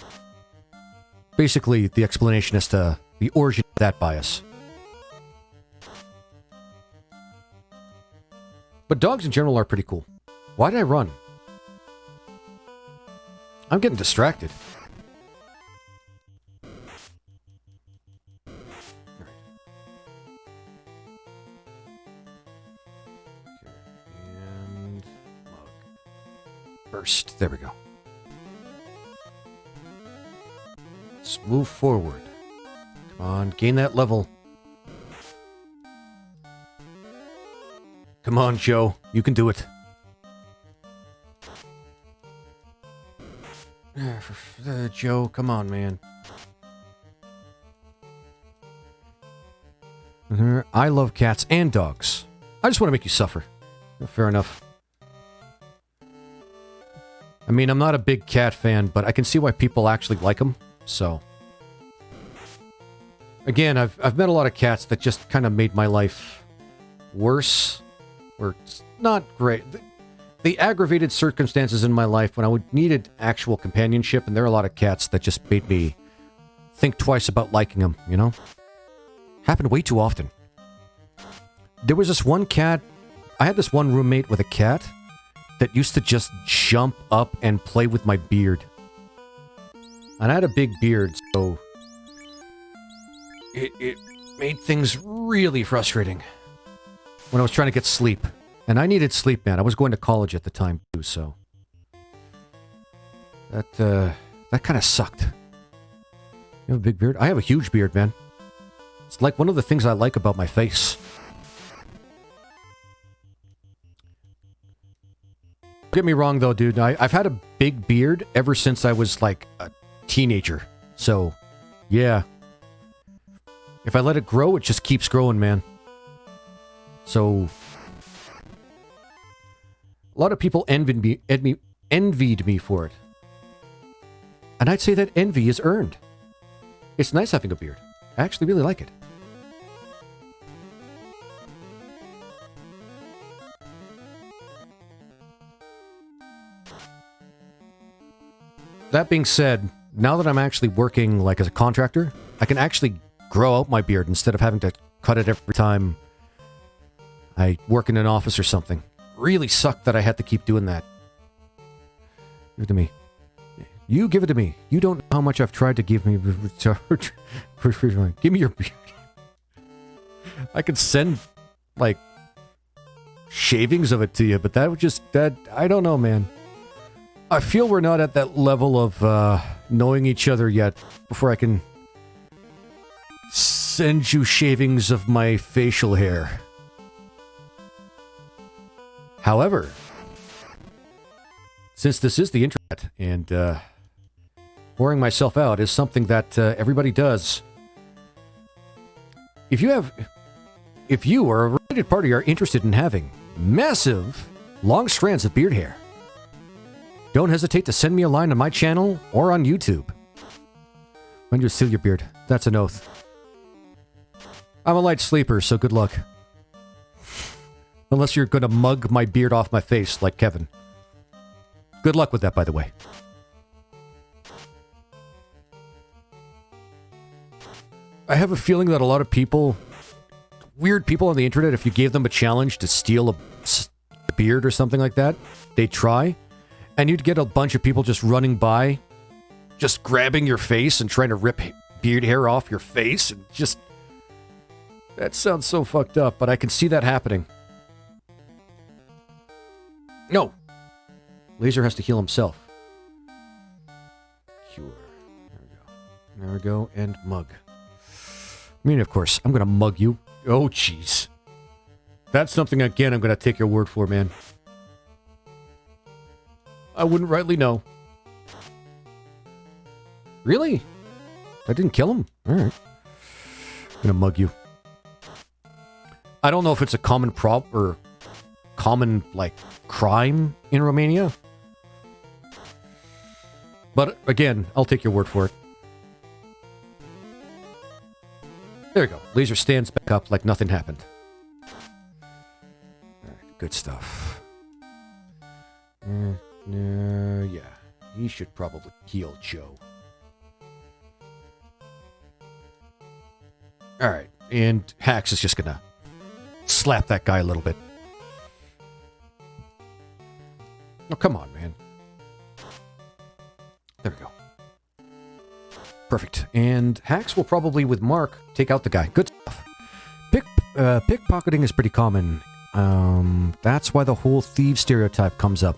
basically the explanation as to the origin of that bias. But dogs in general are pretty cool. Why did I run? I'm getting distracted. And mug. Burst. There we go. Let's move forward. Come on, gain that level. Come on, Joe. You can do it. Joe, come on, man. I love cats and dogs. I just want to make you suffer. Fair enough. I mean, I'm not a big cat fan, but I can see why people actually like them, so... Again, I've met a lot of cats that just kind of made my life worse, or it's not great. The aggravated circumstances in my life when I needed actual companionship, and there are a lot of cats that just made me think twice about liking them, you know? Happened way too often. There was this one cat, I had this one roommate with a cat that used to just jump up and play with my beard. And I had a big beard, so it made things really frustrating when I was trying to get sleep. And I needed sleep, man. I was going to college at the time, too, so... That kind of sucked. You have a big beard? I have a huge beard, man. It's like one of the things I like about my face. Don't get me wrong, though, dude. I've had a big beard ever since I was, like, a teenager. So, yeah. If I let it grow, it just keeps growing, man. So... A lot of people envied me for it. And I'd say that envy is earned. It's nice having a beard. I actually really like it. That being said, now that I'm actually working like as a contractor, I can actually grow out my beard instead of having to cut it every time I work in an office or something. Really sucked that I had to keep doing that. Give it to me. You give it to me. You don't know how much I've tried to give me. Give me your beard. I could send, like, shavings of it to you, but that would just, I don't know, man. I feel we're not at that level of knowing each other yet before I can send you shavings of my facial hair. However, since this is the internet, and pouring myself out is something that everybody does, if you or a related party are interested in having massive, long strands of beard hair, don't hesitate to send me a line on my channel or on YouTube. When you steal your beard, that's an oath. I'm a light sleeper, so good luck. Unless you're going to mug my beard off my face like Kevin. Good luck with that, by the way. I have a feeling that a lot of people, weird people on the internet, if you gave them a challenge to steal a beard or something like that, they'd try. And you'd get a bunch of people just running by, just grabbing your face and trying to rip beard hair off your face. And just... That sounds so fucked up, but I can see that happening. No. Laser has to heal himself. Cure. There we go. There we go. And mug. I mean, of course, I'm going to mug you. Oh, jeez. That's something, again, I'm going to take your word for, man. I wouldn't rightly know. Really? I didn't kill him? All right. I'm going to mug you. I don't know if it's a common common, like, crime in Romania. But, again, I'll take your word for it. There we go. Laser stands back up like nothing happened. Alright, good stuff. Yeah. He should probably heal Joe. Alright, and Hax is just gonna slap that guy a little bit. Oh, come on, man. There we go. Perfect. And Hax will probably, with Mark, take out the guy. Good stuff. Pickpocketing is pretty common. That's why the whole thief stereotype comes up.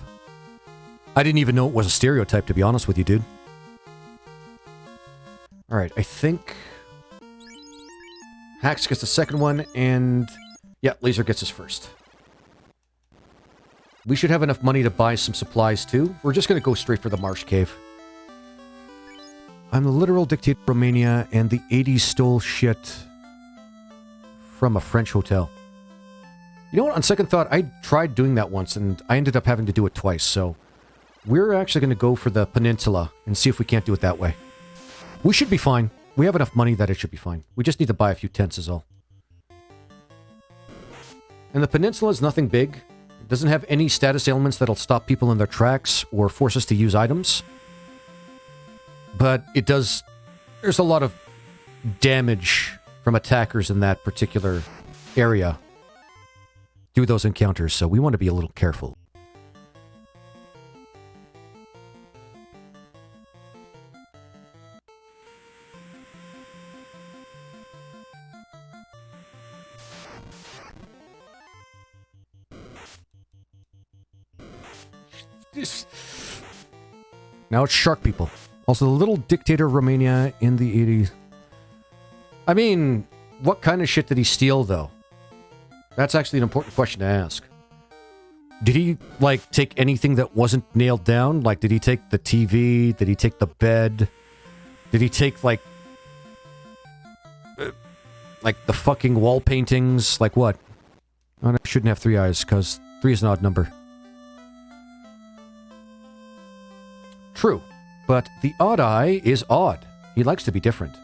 I didn't even know it was a stereotype, to be honest with you, dude. Alright, I think... Hax gets the second one, and... Yeah, Laser gets his first. We should have enough money to buy some supplies, too. We're just going to go straight for the Marsh Cave. I'm the literal dictator of Romania, and the 80s stole shit from a French hotel. You know what? On second thought, I tried doing that once, and I ended up having to do it twice, so... We're actually going to go for the peninsula and see if we can't do it that way. We should be fine. We have enough money that it should be fine. We just need to buy a few tents is all. And the peninsula is nothing big. It doesn't have any status ailments that'll stop people in their tracks or force us to use items. But it does... There's a lot of damage from attackers in that particular area through those encounters, so we want to be a little careful. Now it's shark people. Also, the little dictator of Romania in the 80s. I mean, what kind of shit did he steal, though? That's actually an important question to ask. Did he, like, take anything that wasn't nailed down? Like, did he take the TV? Did he take the bed? Did he take, like the fucking wall paintings? Like what? Oh, I shouldn't have 3 eyes, because 3 is an odd number. True, but the odd eye is odd. He likes to be different.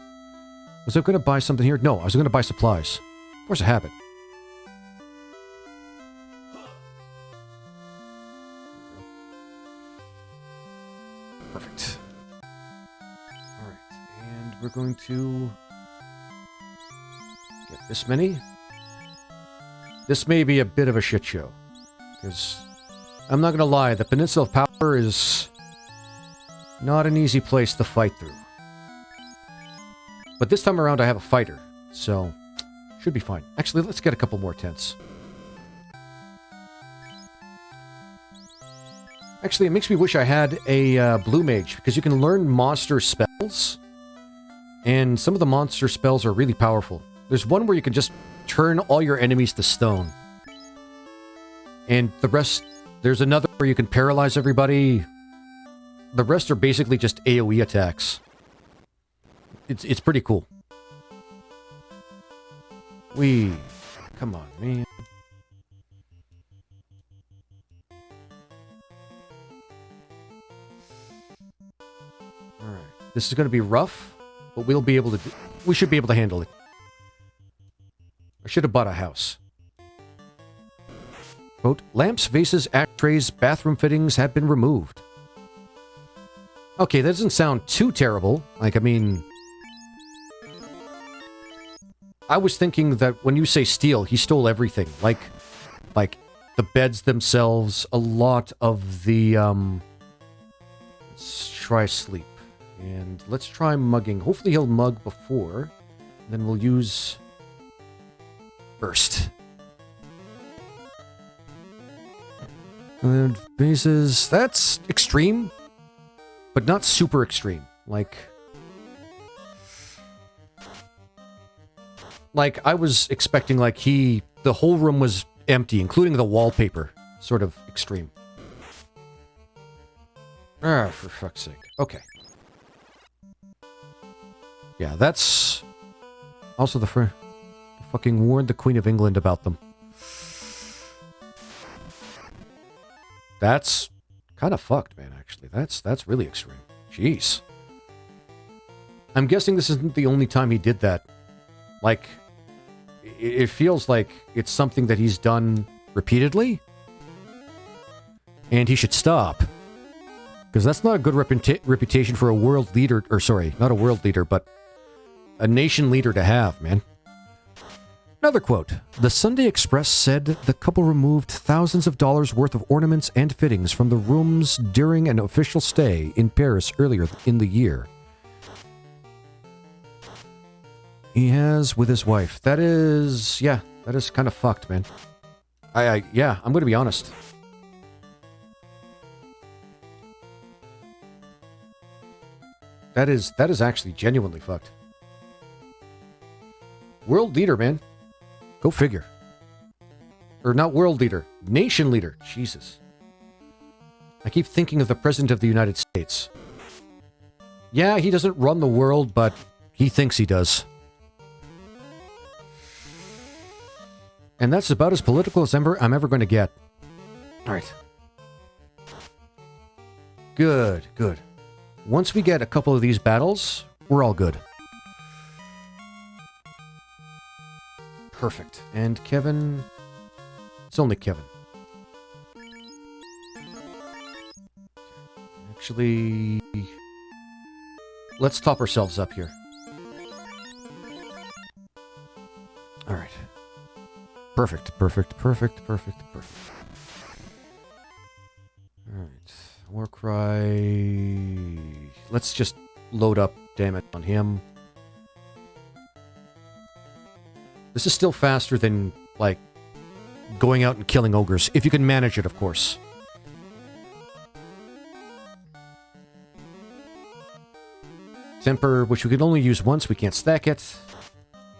Was I going to buy something here? No, I was going to buy supplies. Force a habit. Perfect. Alright, and we're going to get this many. This may be a bit of a shit show, because I'm not going to lie, the Peninsula of Power is not an easy place to fight through. But this time around I have a fighter, so should be fine. Actually, let's get a couple more tents. Actually, it makes me wish I had a blue mage, because you can learn monster spells, and some of the monster spells are really powerful. There's one where you can just turn all your enemies to stone. And the rest, there's another where you can paralyze everybody. The rest are basically just AoE attacks. It's pretty cool. Come on, man. Alright. This is going to be rough, but we should be able to handle it. I should have bought a house. Quote, lamps, vases, ashtrays, bathroom fittings have been removed. Okay, that doesn't sound too terrible. Like, I mean... I was thinking that when you say steal, he stole everything. Like the beds themselves, a lot of the, Let's try sleep. And let's try mugging. Hopefully he'll mug before. Then we'll use... burst. And bases... That's extreme. But not super extreme. Like, I was expecting, like, the whole room was empty, including the wallpaper. Sort of extreme. Ah, for fuck's sake. Okay. Yeah, that's... Also, fucking warned the Queen of England about them. That's kind of fucked, man, actually. That's really extreme. Jeez. I'm guessing this isn't the only time he did that. Like, it feels like it's something that he's done repeatedly. And he should stop. Because that's not a good reputation for a world leader, or sorry, not a world leader, but a nation leader to have, man. Another quote. The Sunday Express said the couple removed thousands of dollars worth of ornaments and fittings from the rooms during an official stay in Paris earlier in the year. He has with his wife. That is kind of fucked, man. Yeah, I'm going to be honest. That is actually genuinely fucked. World leader, man. Go figure. Or not world leader. Nation leader. Jesus. I keep thinking of the President of the United States. Yeah, he doesn't run the world, but he thinks he does. And that's about as political as I'm ever going to get. Alright. Good, good. Once we get a couple of these battles, we're all good. Perfect. And Kevin... It's only Kevin. Actually... Let's top ourselves up here. Alright. Perfect, perfect, perfect, perfect, perfect. Alright. Warcry... Let's just load up, damn it, on him. This is still faster than, like, going out and killing ogres. If you can manage it, of course. Temper, which we can only use once. We can't stack it.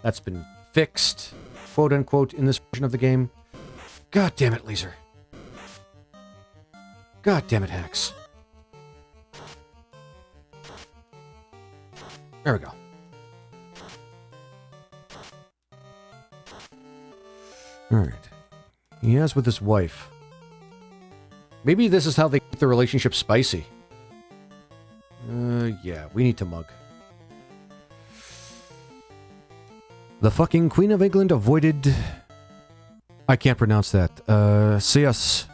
That's been fixed, quote-unquote, in this version of the game. God damn it, Laser. God damn it, Hacks. There we go. Alright. He has with his wife. Maybe this is how they keep the relationship spicy. Yeah, we need to mug. The fucking Queen of England avoided... I can't pronounce that. Sias...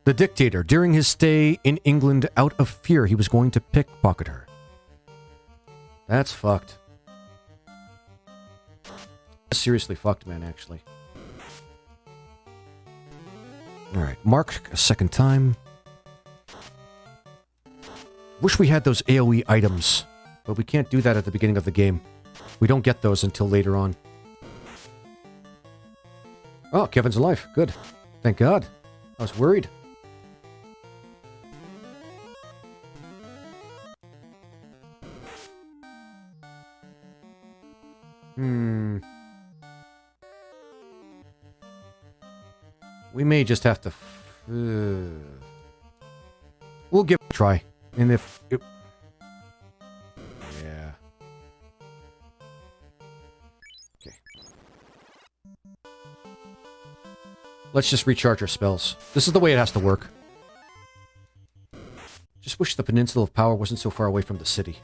The dictator, during his stay in England, out of fear, he was going to pickpocket her. That's fucked. Seriously fucked, man, actually. Alright, Mark a second time. Wish we had those AoE items, but we can't do that at the beginning of the game. We don't get those until later on. Oh, Kevin's alive. Good. Thank God. I was worried. We may just have to... we'll give it a try. And if... Yeah. Okay. Let's just recharge our spells. This is the way it has to work. Just wish the Peninsula of Power wasn't so far away from the city.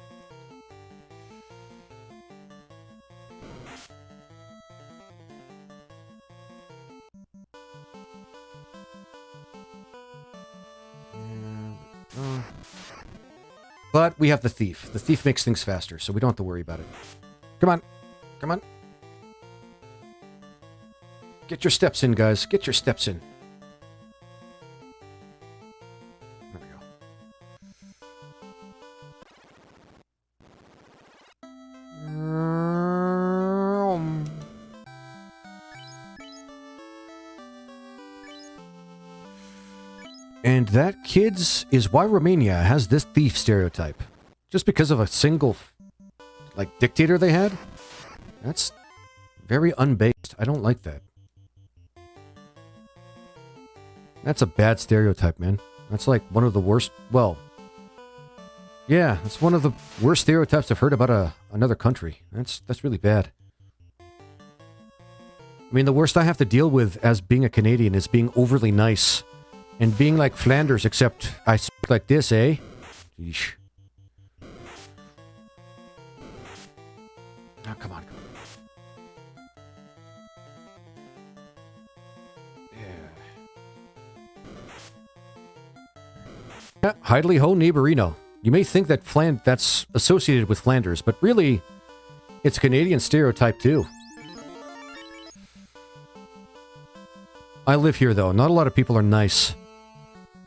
But we have the Thief. The Thief makes things faster, so we don't have to worry about it. Come on. Come on. Get your steps in, guys. Get your steps in. There we go. And that, kids, is why Romania has this thief stereotype. Just because of a single, like, dictator they had? That's very unbased. I don't like that. That's a bad stereotype, man. That's like one of the worst, well... Yeah, it's one of the worst stereotypes I've heard about another country. That's really bad. I mean, the worst I have to deal with as being a Canadian is being overly nice. And being like Flanders, except I speak like this, eh? Yeesh. Oh, come on, come on. Yeah. Hidely ho, Neighborino. You may think that that's associated with Flanders, but really, it's a Canadian stereotype too. I live here, though. Not a lot of people are nice.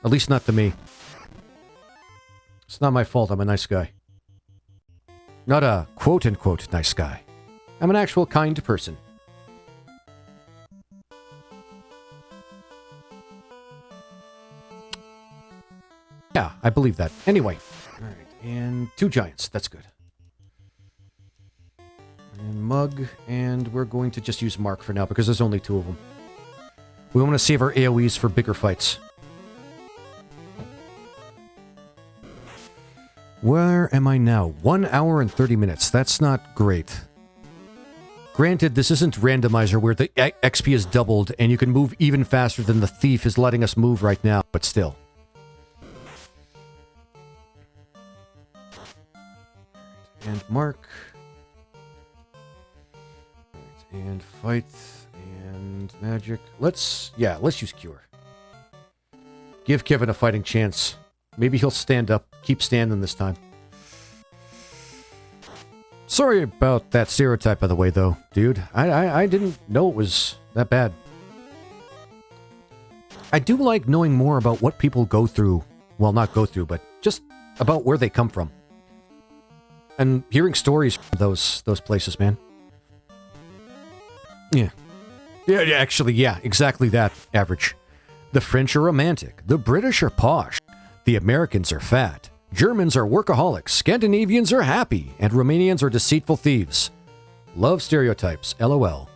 At least not to me. It's not my fault. I'm a nice guy. Not a quote-unquote nice guy. I'm an actual kind person. Yeah, I believe that. Anyway. Alright, and 2 giants. That's good. And Mug, and we're going to just use Mark for now, because there's only 2 of them. We want to save our AoEs for bigger fights. Where am I now? 1 hour and 30 minutes. That's not great. Granted, this isn't randomizer where the XP is doubled and you can move even faster than the thief is letting us move right now, but still. And mark. And fight. And magic. Let's use cure. Give Kevin a fighting chance. Maybe he'll stand up. Keep standing this time. Sorry about that stereotype, by the way, though, dude. I didn't know it was that bad. I do like knowing more about what people go through. Well, not go through, but just about where they come from. And hearing stories from those places, man. Yeah. Yeah, actually, yeah, exactly that, Average. The French are romantic. The British are posh. The Americans are fat. Germans are workaholics. Scandinavians are happy. And Romanians are deceitful thieves. Love stereotypes. LOL.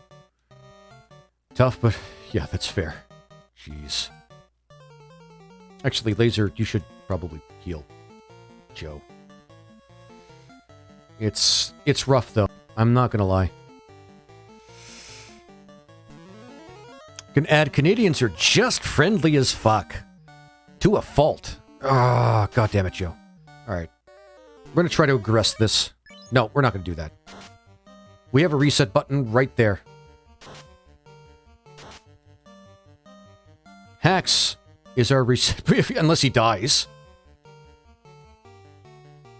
Tough, but yeah, that's fair. Jeez. Actually, Laser, you should probably heal Joe. It's rough, though. I'm not gonna lie. Can add Canadians are just friendly as fuck. To a fault. Ah, God damn it, Joe. Alright. We're gonna try to aggress this. No, we're not gonna do that. We have a reset button right there. Hax is our reset, unless he dies.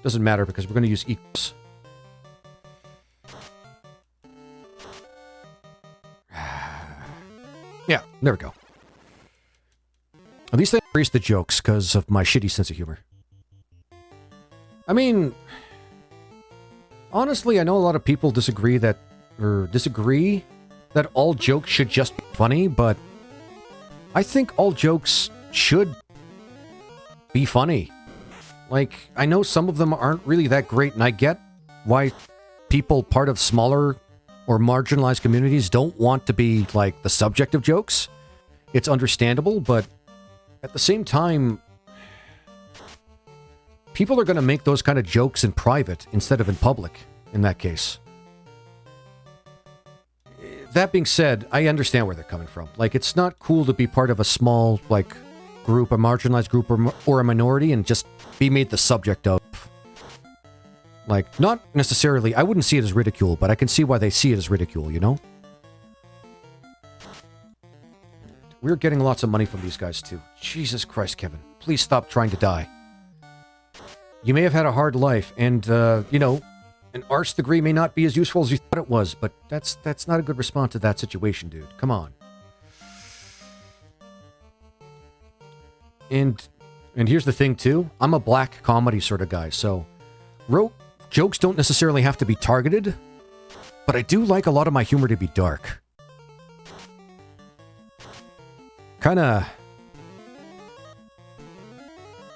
Doesn't matter because we're gonna use equals. Yeah, there we go. At least I embrace the jokes because of my shitty sense of humor. I mean, honestly, I know a lot of people disagree that all jokes should just be funny, but I think all jokes should be funny. Like, I know some of them aren't really that great, and I get why people part of smaller or marginalized communities don't want to be, like, the subject of jokes. It's understandable, but at the same time, people are going to make those kind of jokes in private instead of in public, in that case. That being said, I understand where they're coming from. Like, it's not cool to be part of a small, like, group, a marginalized group, or a minority, and just be made the subject of. Like, not necessarily, I wouldn't see it as ridicule, but I can see why they see it as ridicule, you know? We're getting lots of money from these guys, too. Jesus Christ, Kevin. Please stop trying to die. You may have had a hard life, and, you know, an arts degree may not be as useful as you thought it was, but that's not a good response to that situation, dude. Come on. And here's the thing, too. I'm a black comedy sort of guy, so jokes don't necessarily have to be targeted, but I do like a lot of my humor to be dark. Kinda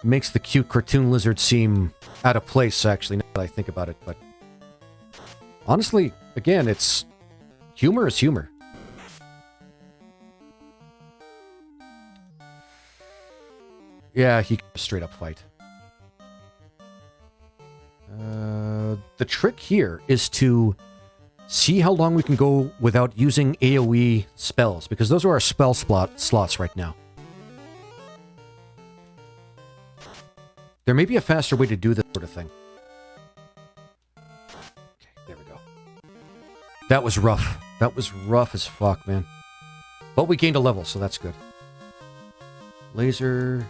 makes the cute cartoon lizard seem out of place, actually, now that I think about it, but honestly, again, humor is humor. Yeah, he can straight up fight. The trick here is to see how long we can go without using AoE spells, because those are our spell slots right now. There may be a faster way to do this sort of thing. Okay, there we go. That was rough. That was rough as fuck, man. But we gained a level, so that's good. Laser.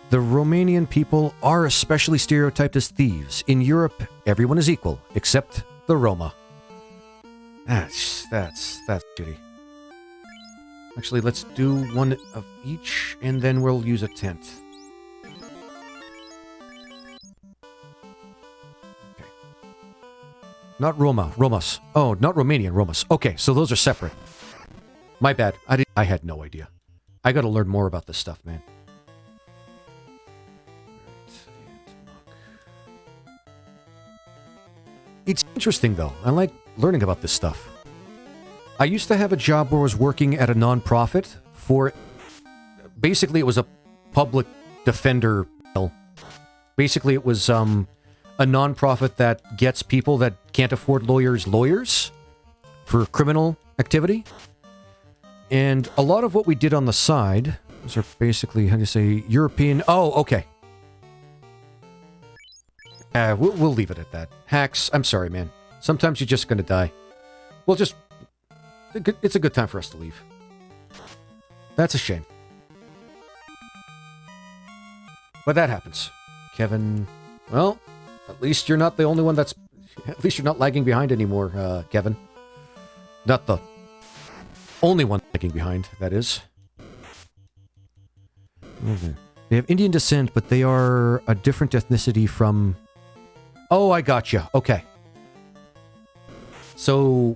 The Romanian people are especially stereotyped as thieves. In Europe, everyone is equal, except the Roma. That's shitty. Actually, let's do one of each, and then we'll use a tent. Okay. Not Roma, Romas. Oh, not Romanian, Romas. Okay, so those are separate. My bad. I had no idea. I gotta learn more about this stuff, man. It's interesting, though. I like learning about this stuff. I used to have a job where I was working at a non-profit for... Basically, it was a public defender. Basically, it was a a nonprofit that gets people that can't afford lawyers for criminal activity. And a lot of what we did on the side, those are basically, how do you say, European... Oh, okay. We'll leave it at that. Hacks, I'm sorry, man. Sometimes you're just gonna die. We'll just... It's a good time for us to leave. That's a shame. But that happens. Kevin... Well, at least you're not the only one that's... At least you're not lagging behind anymore, Kevin. Not the only one lagging behind, that is. Okay. They have Indian descent, but they are a different ethnicity from... Oh, I gotcha. Okay. So...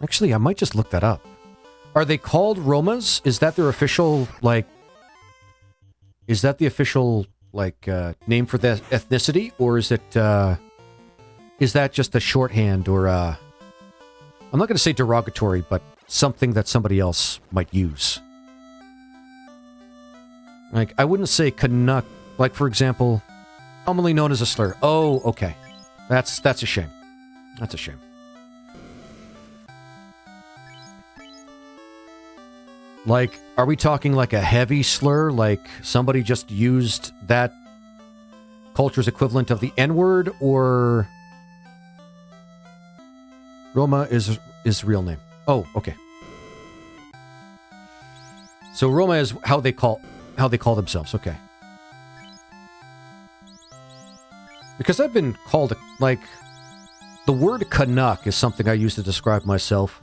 Actually, I might just look that up. Are they called Romas? Is that their official, like... Is that the official, like, name for the ethnicity? Or is it, is that just a shorthand or, I'm not going to say derogatory, but something that somebody else might use? Like, I wouldn't say Canuck, like, for example, commonly known as a slur. Oh, okay. That's a shame. That's a shame. Like, are we talking like a heavy slur? Like, somebody just used that culture's equivalent of the N-word? Or... Roma is real name. Oh, okay. So Roma is how they call themselves. Okay. Because I've been called, like... The word Canuck is something I use to describe myself.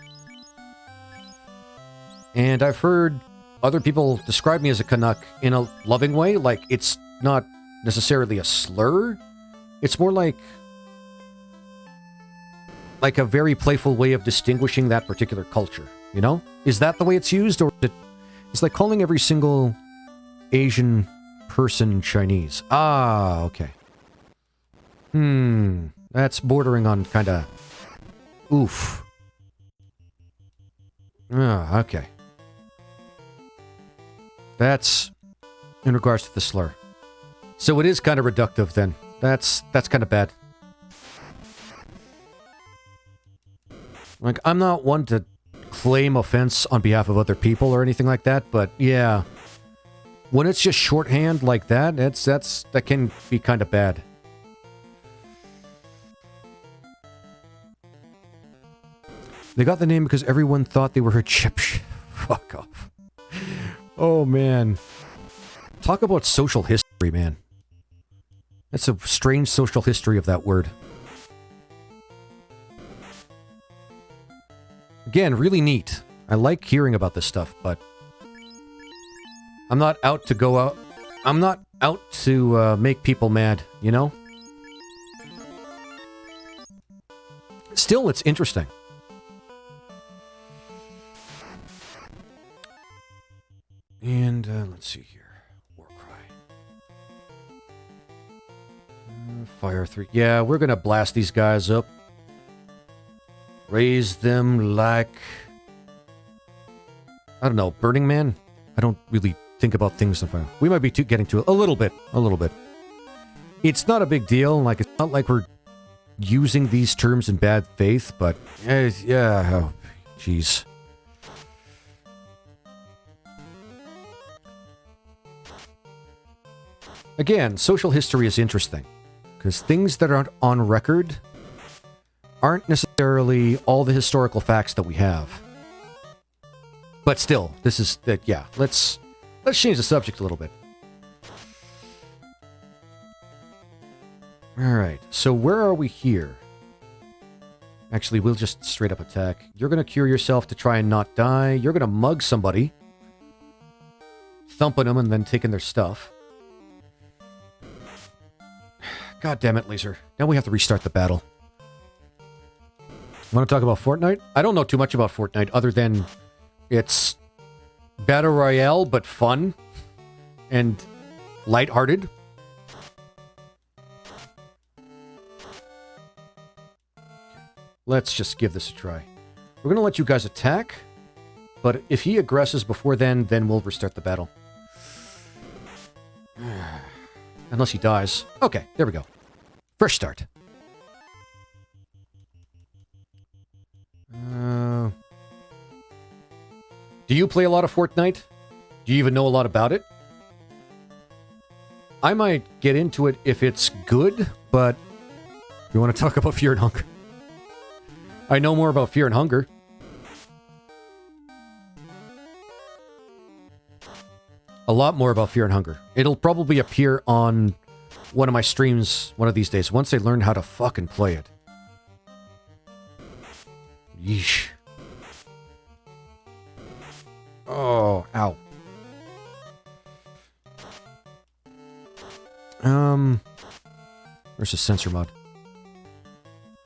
And I've heard other people describe me as a Canuck in a loving way. Like, it's not necessarily a slur. It's more like a very playful way of distinguishing that particular culture, you know? Is that the way it's used? Or it's like calling every single Asian person Chinese. Ah, okay. That's bordering on kind of... Oof. Ah, okay. That's in regards to the slur. So it is kind of reductive then. That's kind of bad. Like, I'm not one to claim offense on behalf of other people or anything like that, but yeah. When it's just shorthand like that, that can be kind of bad. They got the name because everyone thought they were her chip. Fuck off. Oh, man. Talk about social history, man. That's a strange social history of that word. Again, really neat. I like hearing about this stuff, but... I'm not out to go out... I'm not out to make people mad, you know? Still, it's interesting. And, let's see here. Warcry. Fire 3. Yeah, we're gonna blast these guys up. Raise them like... I don't know, Burning Man? I don't really think about things in fire. We might be getting to it a little bit. A little bit. It's not a big deal. Like, it's not like we're using these terms in bad faith, but... yeah, oh, jeez. Again, social history is interesting, because things that aren't on record aren't necessarily all the historical facts that we have. But still, this is... yeah, let's change the subject a little bit. Alright, so where are we here? Actually, we'll just straight up attack. You're going to cure yourself to try and not die. You're going to mug somebody, thumping them and then taking their stuff. God damn it, Laser. Now we have to restart the battle. Want to talk about Fortnite? I don't know too much about Fortnite other than it's Battle Royale, but fun and lighthearted. Let's just give this a try. We're going to let you guys attack, but if he aggresses before then we'll restart the battle. Unless he dies. Okay, there we go. Fresh start. Do you play a lot of Fortnite? Do you even know a lot about it? I might get into it if it's good, but you want to talk about Fear and Hunger? I know more about Fear and Hunger. A lot more about Fear and Hunger. It'll probably appear on one of my streams one of these days, once I learn how to fucking play it. Yeesh. Oh, ow. Where's the sensor mod?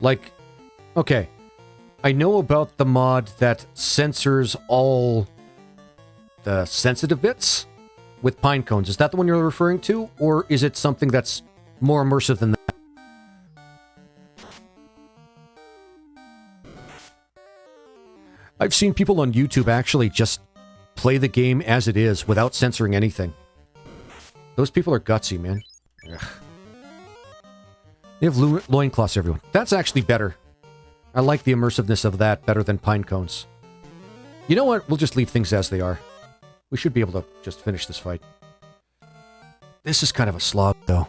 Like, okay. I know about the mod that censors all the sensitive bits with pine cones. Is that the one you're referring to? Or is it something that's more immersive than that? I've seen people on YouTube actually just play the game as it is without censoring anything. Those people are gutsy, man. Ugh. They have loincloths, everyone. That's actually better. I like the immersiveness of that better than pine cones. You know what? We'll just leave things as they are. We should be able to just finish this fight. This is kind of a slog, though.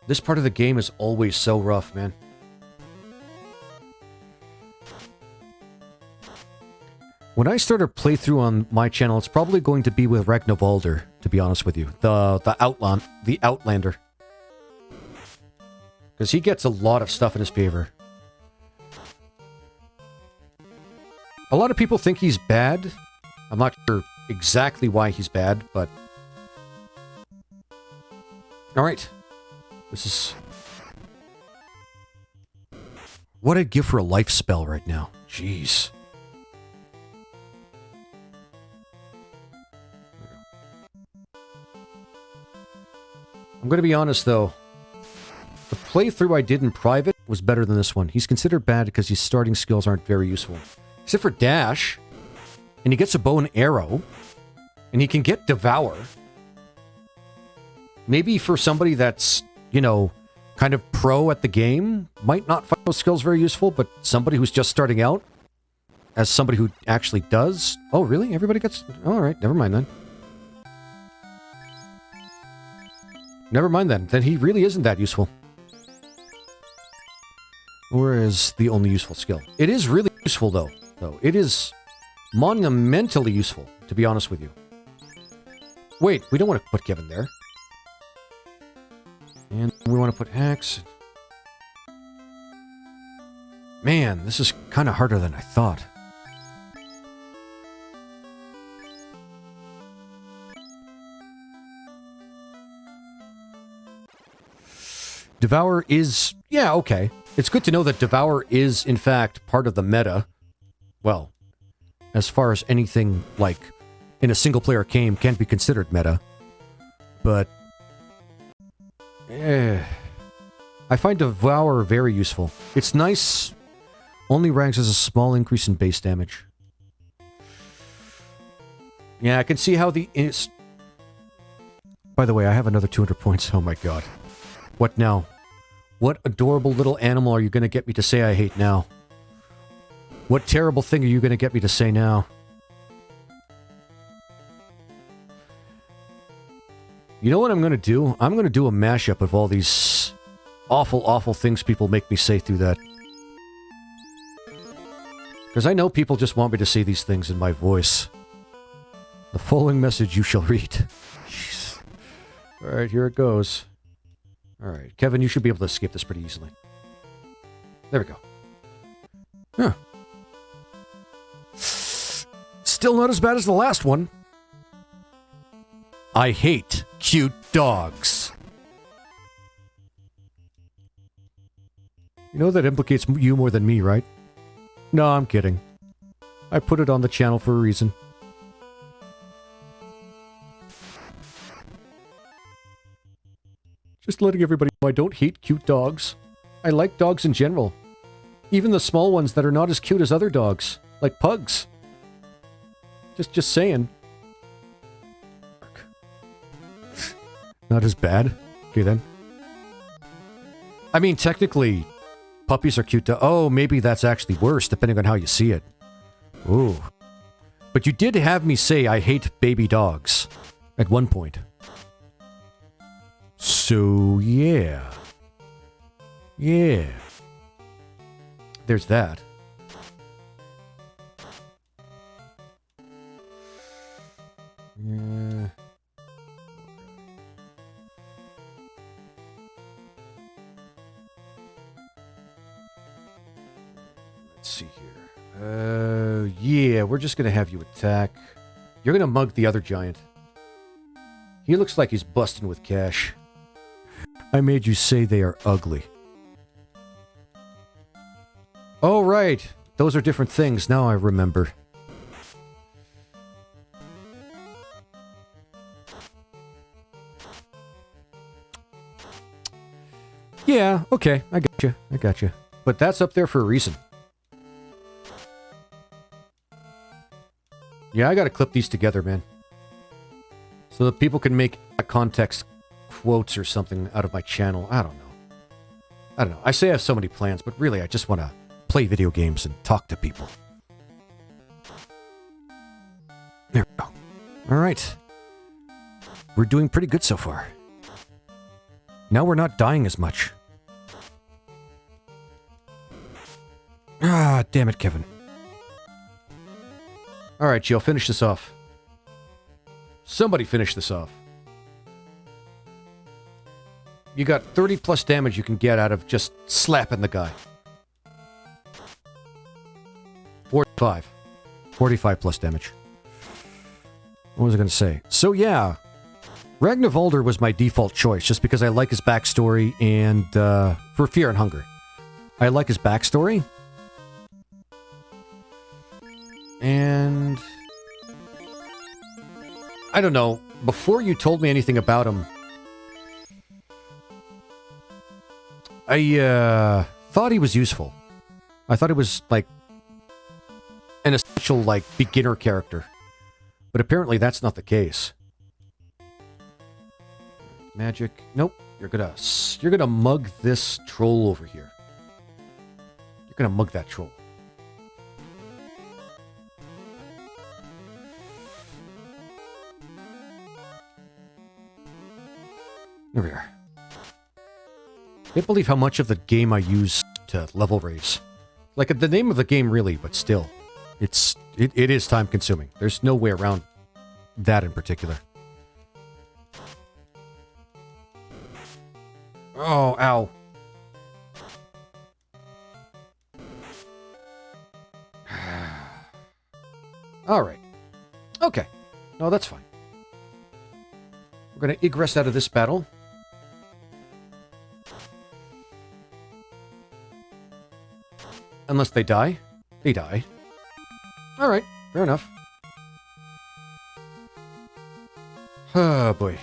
This part of the game is always so rough, man. When I start a playthrough on my channel, it's probably going to be with Ragnavalder, to be honest with you. The Outlander. Because he gets a lot of stuff in his favor. A lot of people think he's bad. I'm not sure exactly why he's bad, but... Alright. This is... What I'd give for a life spell right now. Jeez. I'm going to be honest, though. The playthrough I did in private was better than this one. He's considered bad because his starting skills aren't very useful. Except for Dash. And he gets a bow and arrow. And he can get Devour. Maybe for somebody that's, you know, kind of pro at the game, might not find those skills very useful, but somebody who's just starting out, as somebody who actually does... Oh, really? Everybody gets... Alright, never mind then. Never mind then. Then he really isn't that useful. Or is the only useful skill? It is really useful, though. It is monumentally useful, to be honest with you. Wait, we don't want to put Kevin there. And we want to put Axe. Man, this is kind of harder than I thought. Devour is... Yeah, okay. It's good to know that Devour is, in fact, part of the meta. Well, as far as anything, like, in a single-player game can be considered meta. But... I find Devour very useful. It's nice. Only ranks as a small increase in base damage. Yeah, I can see how the... By the way, I have another 200 points. Oh my god. What now? What adorable little animal are you going to get me to say I hate now? What terrible thing are you going to get me to say now? You know what I'm going to do? I'm going to do a mashup of all these awful, awful things people make me say through that. Because I know people just want me to say these things in my voice. The following message you shall read. Jeez. Alright, here it goes. Alright, Kevin, you should be able to escape this pretty easily. There we go. Huh. Still not as bad as the last one. I hate cute dogs. You know that implicates you more than me, right? No, I'm kidding. I put it on the channel for a reason. Just letting everybody know I don't hate cute dogs. I like dogs in general. Even the small ones that are not as cute as other dogs. Like pugs. Just saying. Not as bad? Okay, then. I mean, technically, puppies are cute to... Oh, maybe that's actually worse, depending on how you see it. Ooh. But you did have me say I hate baby dogs at one point. So, yeah. Yeah. There's that. Yeah. Let's see here. Yeah, we're just gonna have you attack. You're gonna mug the other giant. He looks like he's busting with cash. I made you say they are ugly. Oh, right. Those are different things. Now I remember. Yeah, okay. I got you. I got you. But that's up there for a reason. Yeah, I gotta clip these together, man. So that people can make context quotes or something out of my channel. I don't know. I say I have so many plans, but really I just want to play video games and talk to people. There we go. Alright. We're doing pretty good so far. Now we're not dying as much. Ah, damn it, Kevin. Alright, Jill, finish this off. Somebody finish this off. You got 30 plus damage you can get out of just slapping the guy. 45. 45 plus damage. What was I going to say? So yeah, Ragnarvalder was my default choice just because I like his backstory and for Fear and Hunger. I like his backstory. And I don't know, before you told me anything about him, I thought he was useful. I thought he was like an essential like beginner character. But apparently that's not the case. Magic. Nope. You're gonna mug this troll over here. You're gonna mug that troll. There we are. Can't believe how much of the game I use to level raise. Like the name of the game really, but still. It is time consuming. There's no way around that in particular. Oh, ow. Alright. Okay. No, that's fine. We're going to egress out of this battle. Unless they die. They die. Alright, fair enough. Oh, boy.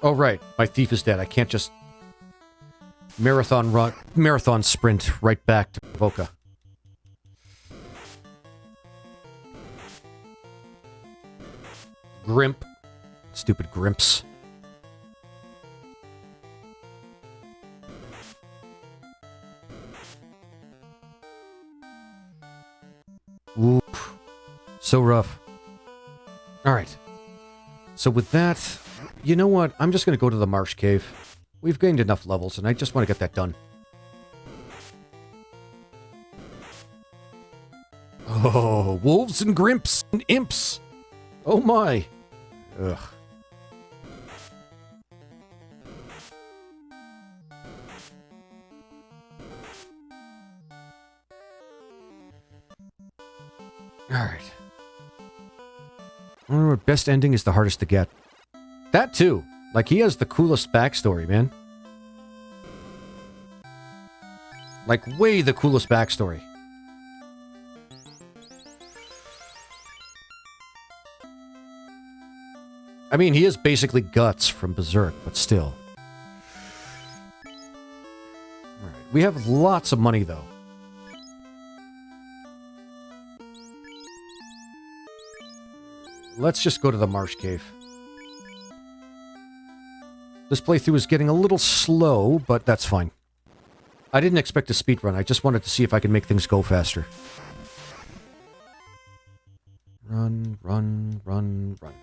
Oh, right. My thief is dead. I can't just marathon sprint right back to Voka. Grimp. Stupid Grimps. Oof. So rough. Alright. So with that, you know what? I'm just going to go to the Marsh Cave. We've gained enough levels, and I just want to get that done. Oh, wolves and grimps and imps. Oh my. Ugh. Alright. Best ending is the hardest to get. That too. Like, he has the coolest backstory, man. Like, way the coolest backstory. I mean, he is basically Guts from Berserk, but still. Alright. We have lots of money, though. let's just go to the marsh cave. This playthrough is getting a little slow, but that's fine. I didn't expect a speedrun. I just wanted to see if I could make things go faster. Run, run, run, run.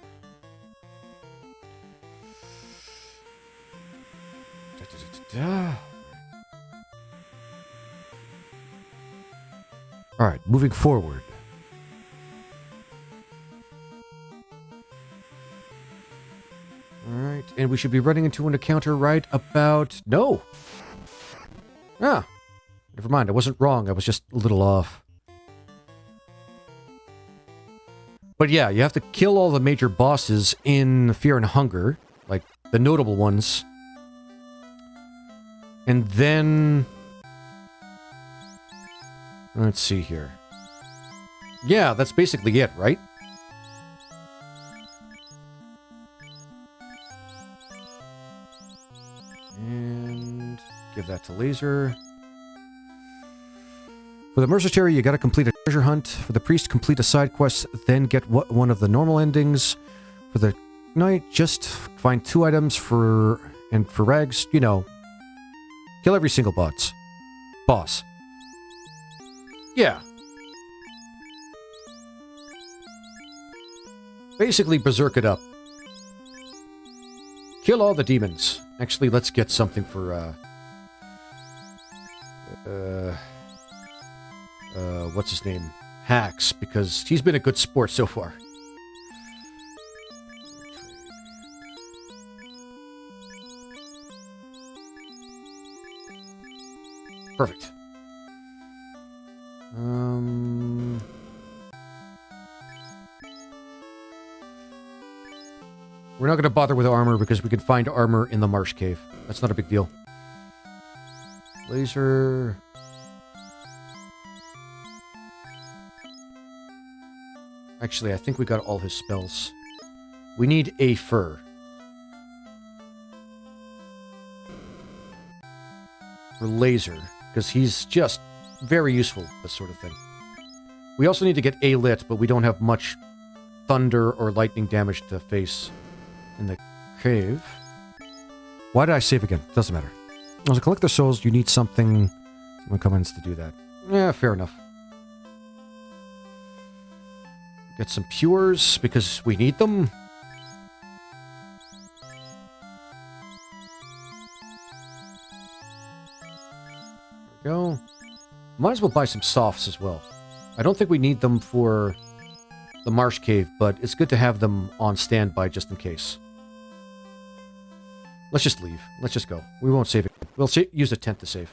Alright, moving forward. Alright, and we should be running into an encounter right about... No! Ah! Never mind, I wasn't wrong, I was just a little off. But yeah, you have to kill all the major bosses in Fear and Hunger, like the notable ones. And then... Let's see here. Yeah, that's basically it, right? And give that to Laser. For the Mercenary, you gotta complete a treasure hunt. For the Priest, complete a side quest, then get one of the normal endings. For the Knight, just find 2 items for... And for Rags, you know... Kill every single boss. Yeah. Basically, berserk it up. Kill all the demons. Actually, let's get something for, what's his name? Hax, because he's been a good sport so far. Perfect. We're not going to bother with armor because we can find armor in the marsh cave. That's not a big deal. Laser. Actually, I think we got all his spells. We need a fur. For Laser, because he's just very useful, this sort of thing. We also need to get a lit, but we don't have much thunder or lightning damage to face in the cave. Why did I save again? Doesn't matter. Also, collect the souls. You need something. Someone comes to do that. Yeah, fair enough. Get some pures because we need them. There we go. Might as well buy some softs as well. I don't think we need them for the marsh cave, but it's good to have them on standby just in case. Let's just leave. Let's just go. We won't save it. We'll use a tent to save.